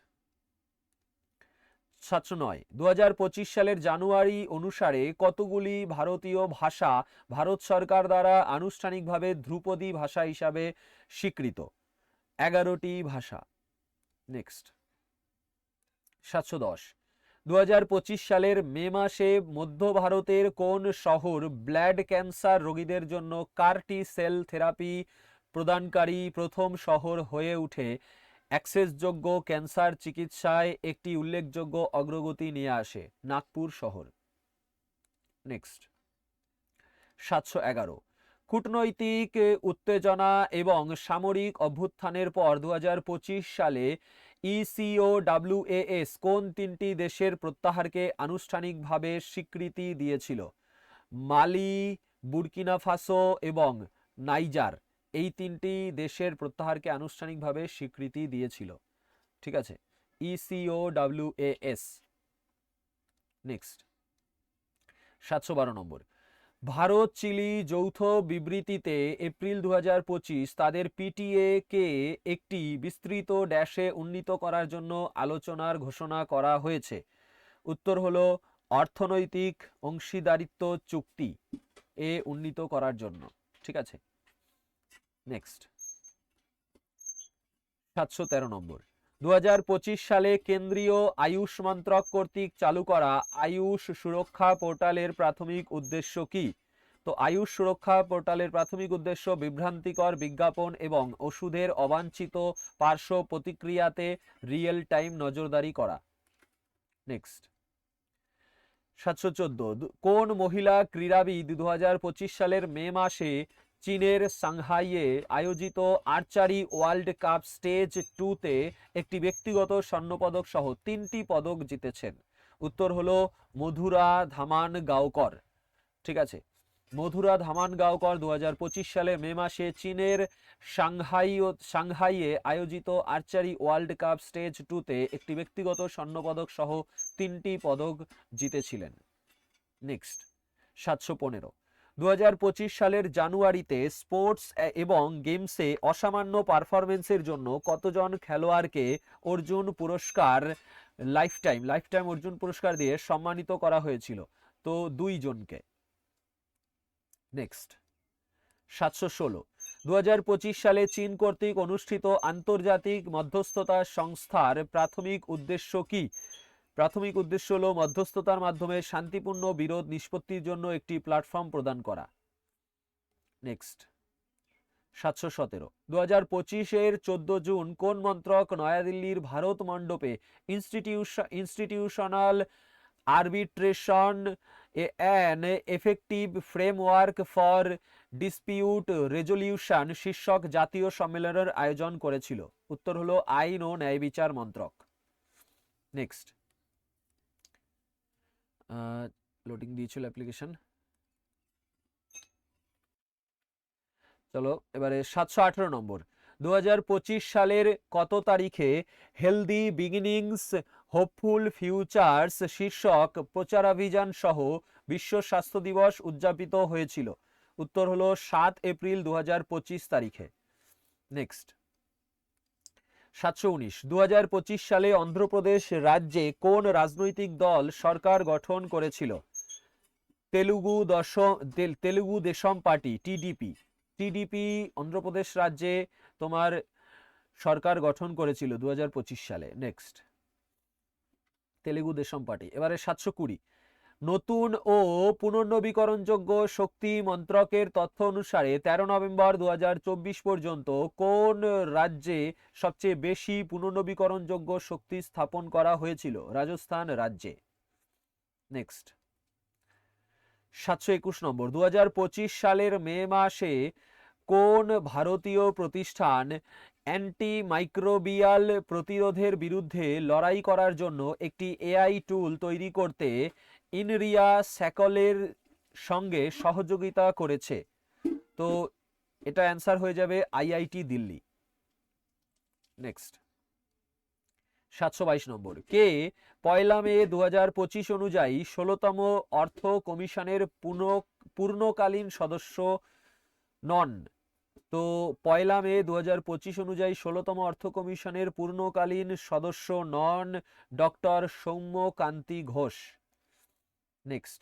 709, 2025 সালের জানুয়ারি অনুসারে কতগুলি ভারতীয় ভাষা ভারত সরকার দ্বারা আনুষ্ঠানিকভাবে ধ্রুপদী ভাষা হিসাবে স্বীকৃত? 11টি ভাষা। নেক্সট 710, 2025 সালের মে মাসে মধ্য ভারতের কোন শহর ব্লাড ক্যান্সার রোগীদের জন্য কার-টি সেল থেরাপি প্রদানকারী প্রথম শহর হয়ে ওঠে অ্যাক্সেসযোগ্য ক্যান্সার চিকিৎসায় একটি উল্লেখযোগ্য অগ্রগতি নিয়ে আসে? নাগপুর শহর। নেক্সট 711, কূটনৈতিক উত্তেজনা এবং সামরিক অভ্যুত্থানের পর 2025 সালে ECOWAS কোন 3টি দেশের প্রত্যাহারকে আনুষ্ঠানিকভাবে স্বীকৃতি দিয়েছিল? মালি, বুর্কিনা ফাসো এবং নাইজার, এই 3টি দেশের প্রত্যাহারকে আনুষ্ঠানিকভাবে স্বীকৃতি দিয়েছিল, ঠিক আছে। ECOWAS। নেক্সট 712 নম্বর, ভারত চিলি যৌথ বিবৃতিতে এপ্রিল 2025 তাদের PTA কে একটি বিস্তৃত ড্যাশে উন্নীত করার জন্য আলোচনার ঘোষণা করা হয়েছে। উত্তর হলো অর্থনৈতিক অংশীদারিত্ব চুক্তি এ উন্নীত করার জন্য। ঠিক আছে, নেক্সট 713 নম্বর। 2025 সালে কেন্দ্রীয় আয়ুষ মন্ত্রক কর্তৃক চালু করা আয়ুষ সুরক্ষা পোর্টালের প্রাথমিক উদ্দেশ্য কি? তো আয়ুষ সুরক্ষা পোর্টালের প্রাথমিক উদ্দেশ্য বিভ্রান্তিকর বিজ্ঞাপন এবং ওষুধের অবাঞ্ছিত পার্শ্ব প্রতিক্রিয়াতে রিয়েল টাইম নজরদারি করা। নেক্সট 714। কোন মহিলা ক্রীড়াবিদ 2025 সালের মে মাসে চীনের সাংহাইয়ে আয়োজিত আর্চারি ওয়ার্ল্ড কাপ স্টেজ 2-তে একটি ব্যক্তিগত স্বর্ণপদক সহ 3টি পদক জিতেছেন? উত্তর হলো মধুরা ধামান গাওকর। ঠিক আছে, মধুরা ধামান গাওকর 2025 সালের মে মাসে চীনের সাংহাইয়ে আয়োজিত আর্চারি ওয়ার্ল্ড কাপ স্টেজ 2-তে একটি ব্যক্তিগত স্বর্ণপদক সহ 3টি পদক জিতেছিলেন। নেক্সট 715। 2025 সালের জানুয়ারিতে স্পোর্টস এবং গেমসে অসামান্য পারফরমেন্সের জন্য কতজন খেলোয়াড়কে অর্জুন পুরস্কার লাইফটাইম অর্জুন পুরস্কার দিয়ে সম্মানিত করা হয়েছিল? তো 2 জনকে। নেক্সট 716। 2025 সালে চীন কর্তৃক অনুষ্ঠিত আন্তর্জাতিক মধ্যস্থতা সংস্থার প্রাথমিক উদ্দেশ্য কি? প্রাথমিক উদ্দেশ্য হলো মধ্যস্থতার মাধ্যমে শান্তিপূর্ণ বিরোধ নিষ্পত্তির জন্য একটি প্ল্যাটফর্ম প্রদান করা। নেক্সট 717। 2025-এর 14 জুন কোন মন্ত্রক নয়াদিল্লির ভারত মণ্ডপে institutional arbitration an effective framework for dispute resolution শীর্ষক জাতীয় সম্মেলনের আয়োজন করেছিল? উত্তর হলো আইন ও ন্যায় বিচার মন্ত্রক। নেক্সট লোডিং দিয়েছিল অ্যাপ্লিকেশন। চলো এবারে 718 নম্বর। 2025 সালের কত তারিখে হেলদি বিগিনিংস হোপফুল ফিউচার্স শীর্ষক প্রচারাভিযান সহ বিশ্ব স্বাস্থ্য দিবস উদযাপিত হয়েছিল? উত্তর হলো 7 এপ্রিল 2025 তারিখে। নেক্সট 719। 2025 সালে অন্ধ্রপ্রদেশ রাজ্যে কোন রাজনৈতিক দল সরকার গঠন করেছিল? তেলুগু দেশম পার্টি টিডিপি অন্ধ্রপ্রদেশ রাজ্যে তোমার সরকার গঠন করেছিল 2025 সালে। Next Telugu Desam party. এবারে 720। নতুন ও পুনর্নবীকরণযোগ্য শক্তি মন্ত্রকের তথ্য অনুসারে 13 নভেম্বর 2024 পর্যন্ত কোন রাজ্যে সবচেয়ে বেশি পুনর্নবীকরণযোগ্য শক্তি স্থাপন করা হয়েছিল? রাজস্থান রাজ্যে। নেক্সট 721 নম্বর। 2025 সালের মে মাসে কোন ভারতীয় প্রতিষ্ঠান অ্যান্টিমাইক্রোবিয়াল প্রতিরোধের বিরুদ্ধে লড়াই করার জন্য একটি এআই টুল তৈরি করতে ইনরিয়া স্যাকলের সঙ্গে সহযোগিতা করেছে? তো এটা অ্যান্সার হয়ে যাবে আইআইটি দিল্লি। নেক্সট 722 নম্বর। কে 1 মে 2025 অনুযায়ী 16তম অর্থ কমিশনের পূর্ণকালীন সদস্য নন? তো 1 মে 2025 অনুযায়ী 16তম অর্থ কমিশনের পূর্ণকালীন সদস্য নন ডক্টর সৌম্যকান্তি ঘোষ। নেক্সট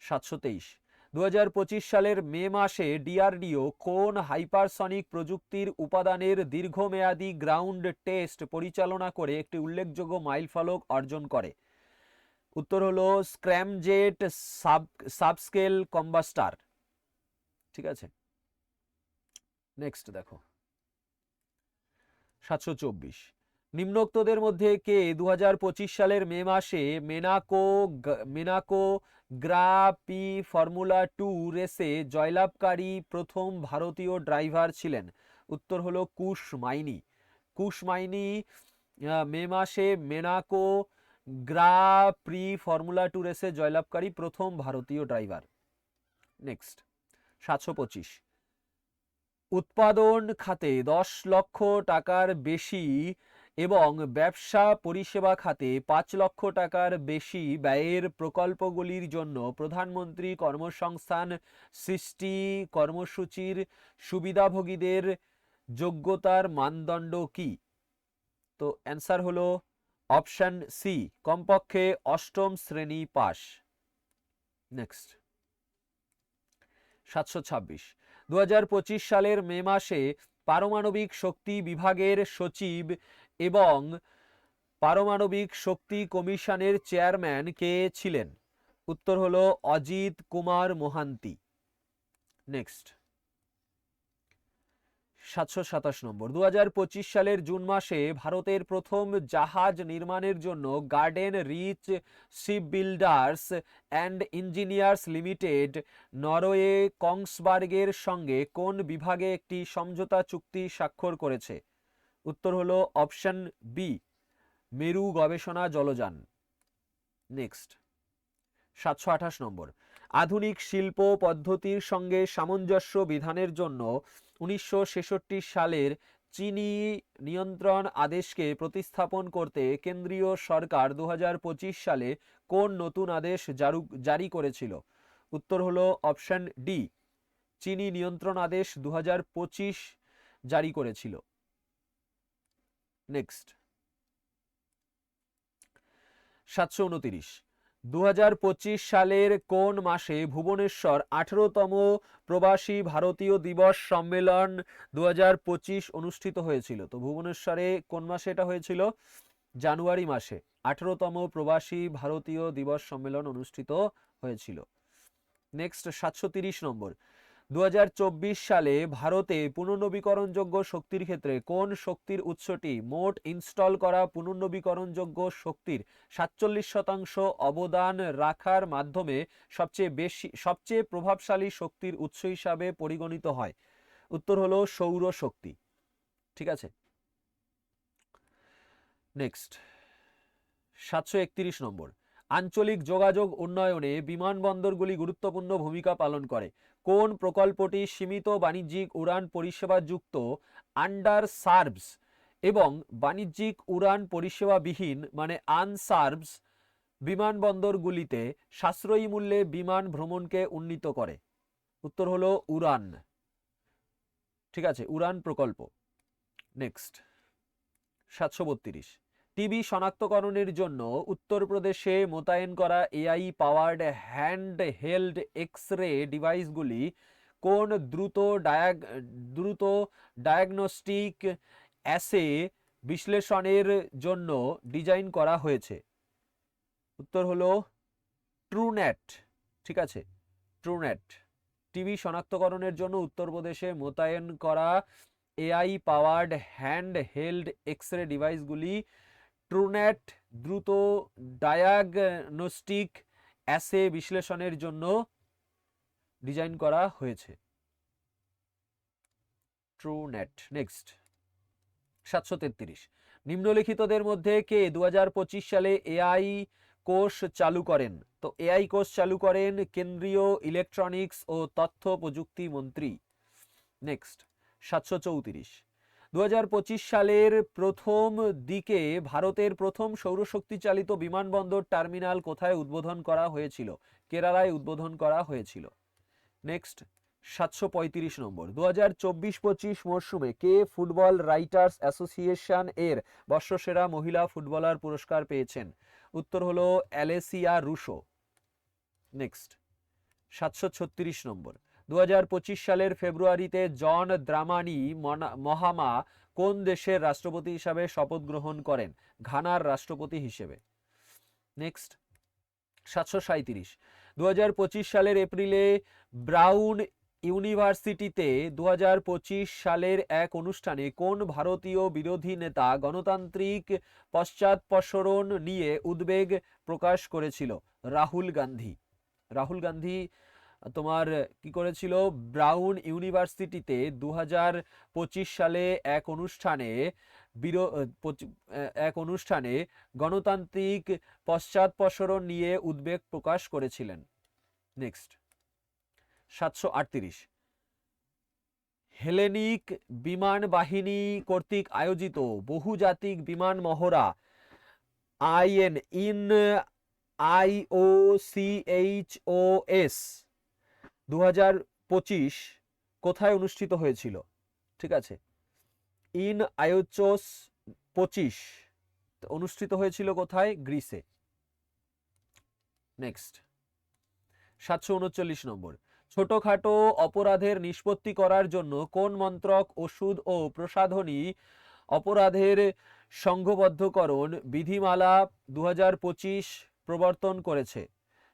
723। 2025 সালের মে মাসে ডিআরডিও কোন হাইপারসনিক প্রযুক্তির উপাদানের দীর্ঘমেয়াদী গ্রাউন্ড টেস্ট পরিচালনা করে একটি উল্লেখযোগ্য মাইলফলক অর্জন করে? উত্তর হলো স্ক্র্যামজেট সাবস্কেল কম্বাস্টার। ঠিক আছে, নেক্সট দেখো 724। নিম্নোক্তদের মধ্যে কে 2025 সালের মে মাসে মেনাকো গ্রা পি ফর্মুলা 2 রেসে জয়লাভকারী প্রথম ভারতীয় ড্রাইভার ছিলেন? উত্তর হলো কুশ মাইনি মে মাসে মেনাকো গ্রা প্রি ফর্মুলা 2 রেসে জয়লাভকারী প্রথম ভারতীয় ড্রাইভার। নেক্সট 725। উৎপাদন খাতে 10 লক্ষ টাকার বেশি এবং ব্যবসা পরিষেবা খাতে 5 লক্ষ টাকার বেশি ব্যয়ের প্রকল্পগুলির জন্য প্রধানমন্ত্রী কর্মসংস্থান সৃষ্টি কর্মসূচির সুবিধাভোগীদের যোগ্যতার মানদণ্ড কি? তো অ্যান্সার হলো অপশন সি, কমপক্ষে অষ্টম শ্রেণী পাস। নেক্সট 726, 2025 সালের মে মাসে পারমাণবিক শক্তি বিভাগের সচিব এবং পারমাণবিক শক্তি কমিশনের চেয়ারম্যান কে ছিলেন? উত্তর হলো অজিত কুমার মোহান্তি। নেক্সট 727 নম্বর, 2025 সালের জুন মাসে ভারতের প্রথম জাহাজ নির্মাণের জন্য garden reach ship builders and engineers limited Norway কংসবার্গের সঙ্গে কোন বিভাগে একটি সমঝোতা চুক্তি স্বাক্ষর করেছে? উত্তর হলো অপশন বি, মেরু গবেষণা জলযান। নেক্সট 728 নম্বর, আধুনিক শিল্প পদ্ধতির সঙ্গে সামঞ্জস্য বিধানের জন্য 1966 সালের চিনি নিয়ন্ত্রণ আদেশকে প্রতিস্থাপন করতে কেন্দ্রীয় সরকার 2025 সালে কোন নতুন আদেশ জারি করেছিল? উত্তর হলো অপশন ডি, চিনি নিয়ন্ত্রণ আদেশ 2025 জারি করেছিল। নেক্সট 729, 2025 সালের কোন মাসে ভুবনেশ্বর 18তম প্রবাসী ভারতীয় দিবস সম্মেলন 2025 অনুষ্ঠিত হয়েছিল? তো ভুবনেশ্বরে কোন মাসে এটা হয়েছিল? জানুয়ারি মাসে 18তম প্রবাসী ভারতীয় দিবস সম্মেলন অনুষ্ঠিত হয়েছিল। নেক্সট 730 নম্বর, 2024 সালে ভারতে পুনর্নবীকরণযোগ্য শক্তির ক্ষেত্রে কোন শক্তির উৎসটি মোট ইনস্টল করা পুনর্নবীকরণযোগ্য শক্তির 47% অবদান রাখার মাধ্যমে সবচেয়ে প্রভাবশালী শক্তির উৎস হিসাবে পরিগণিত হয়? উত্তর হলো সৌর শক্তি। ঠিক আছে। নেক্সট 731 নম্বর, আঞ্চলিক যোগাযোগ উন্নয়নে বিমানবন্দরগুলি গুরুত্বপূর্ণ ভূমিকা পালন করে। কোন প্রকল্পটি সীমিত বাণিজ্যিক উড়ান পরিষেবা যুক্ত আন্ডার সার্ভস এবং বাণিজ্যিক উড়ান পরিষেবাবিহীন মানে আনসার্ভস বিমানবন্দরগুলিতে সাশ্রয়ী মূল্যে বিমান ভ্রমণকে উন্নীত করে? উত্তর হলো উড়ান। ঠিক আছে, উড়ান প্রকল্প। নেক্সট 732, টিবি শনাক্তকরণের জন্য উত্তরপ্রদেশে মোতায়েন করা AI powered hand held X ray ডিভাইসগুলি কোন দ্রুত ডায়াগনস্টিক অ্যাসে বিশ্লেষণের জন্য ডিজাইন করা হয়েছে? উত্তর হলো ট্রুনেট। ঠিক আছে, ট্রুনেট। টিবি শনাক্তকরণের জন্য উত্তরপ্রদেশে মোতায়েন করা AI powered hand held X ray ডিভাইসগুলি ট্রুনেট দ্রুত ডায়াগনস্টিক অ্যাসে বিশ্লেষণের জন্য ডিজাইন করা হয়েছে। ট্রুনেট। নেক্সট 733, নিম্নলিখিতদের মধ্যে কে 2025 সালে এআই কোর্স চালু করেন? তো এআই কোর্স চালু করেন কেন্দ্রীয় ইলেকট্রনিক্স ও তথ্য প্রযুক্তি মন্ত্রী। নেক্সট 734, 2025 সালের প্রথম দিকে ভারতের প্রথম সৌরশক্তি চালিত বিমানবন্দর টার্মিনাল কোথায় উদ্বোধন করা হয়েছিল? কেরালায় উদ্বোধন করা হয়েছিল। নেক্সট 735 নম্বর, 2024-25 মরশুমে কে ফুটবল রাইটার্স অ্যাসোসিয়েশন এর বর্ষসেরা মহিলা ফুটবলার পুরস্কার পেয়েছেন? উত্তর হলো অ্যালেসিয়া রুশো। নেক্সট 736 নম্বর, 2025 সালের ফেব্রুয়ারিতে জন দ্রামানি মহামা কোন দেশের রাষ্ট্রপতি হিসাবে শপথ গ্রহণ করেন? ঘানার রাষ্ট্রপতি হিসেবে। নেক্সট 737, 2025 সালের এপ্রিলে ব্রাউন ইউনিভার্সিটিতে 2025 সালের এক অনুষ্ঠানে কোন ভারতীয় বিরোধী নেতা গণতান্ত্রিক পশ্চাদপসরণ নিয়ে উদ্বেগ প্রকাশ করেছিল? রাহুল গান্ধী। রাহুল গান্ধী তোমার কি করেছিল? ব্রাউন ইউনিভার্সিটিতে 2025 সালে এক অনুষ্ঠানে গণতান্ত্রিক পশ্চাদপসরণ নিয়ে উদ্বেগ প্রকাশ করেছিলেন। নেক্সট 738, হেলেনিক বিমান বাহিনী কর্তৃক আয়োজিত বহুজাতিক বিমান মহড়া IOCHOS 2025 কোথায় অনুষ্ঠিত হয়েছিল? ঠিক আছে, IOCHOS 25 অনুষ্ঠিত হয়েছিল কোথায়? গ্রিসে। নেক্সট 739 নম্বর, ছোটখাটো অপরাধের নিষ্পত্তি করার জন্য কোন মন্ত্রক ওষুধ ও প্রসাধনী অপরাধের সংঘবদ্ধকরণ বিধিমালা 2025 প্রবর্তন করেছে?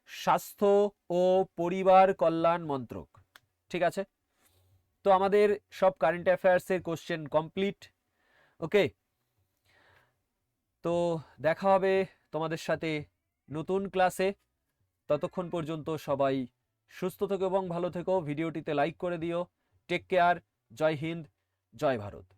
স্বাস্থ্য ও পরিবার কল্যাণ মন্ত্রক। ঠিক আছে, তো আমাদের সব কারেন্ট অ্যাফেয়ার্সের কোশ্চেন কমপ্লিট। ওকে, তো দেখা হবে তোমাদের সাথে নতুন ক্লাসে। ততক্ষণ পর্যন্ত সবাই সুস্থ থেকো এবং ভালো থেকো। ভিডিওটিতে লাইক করে দিও। Take care. জয় হিন্দ, জয় ভারত।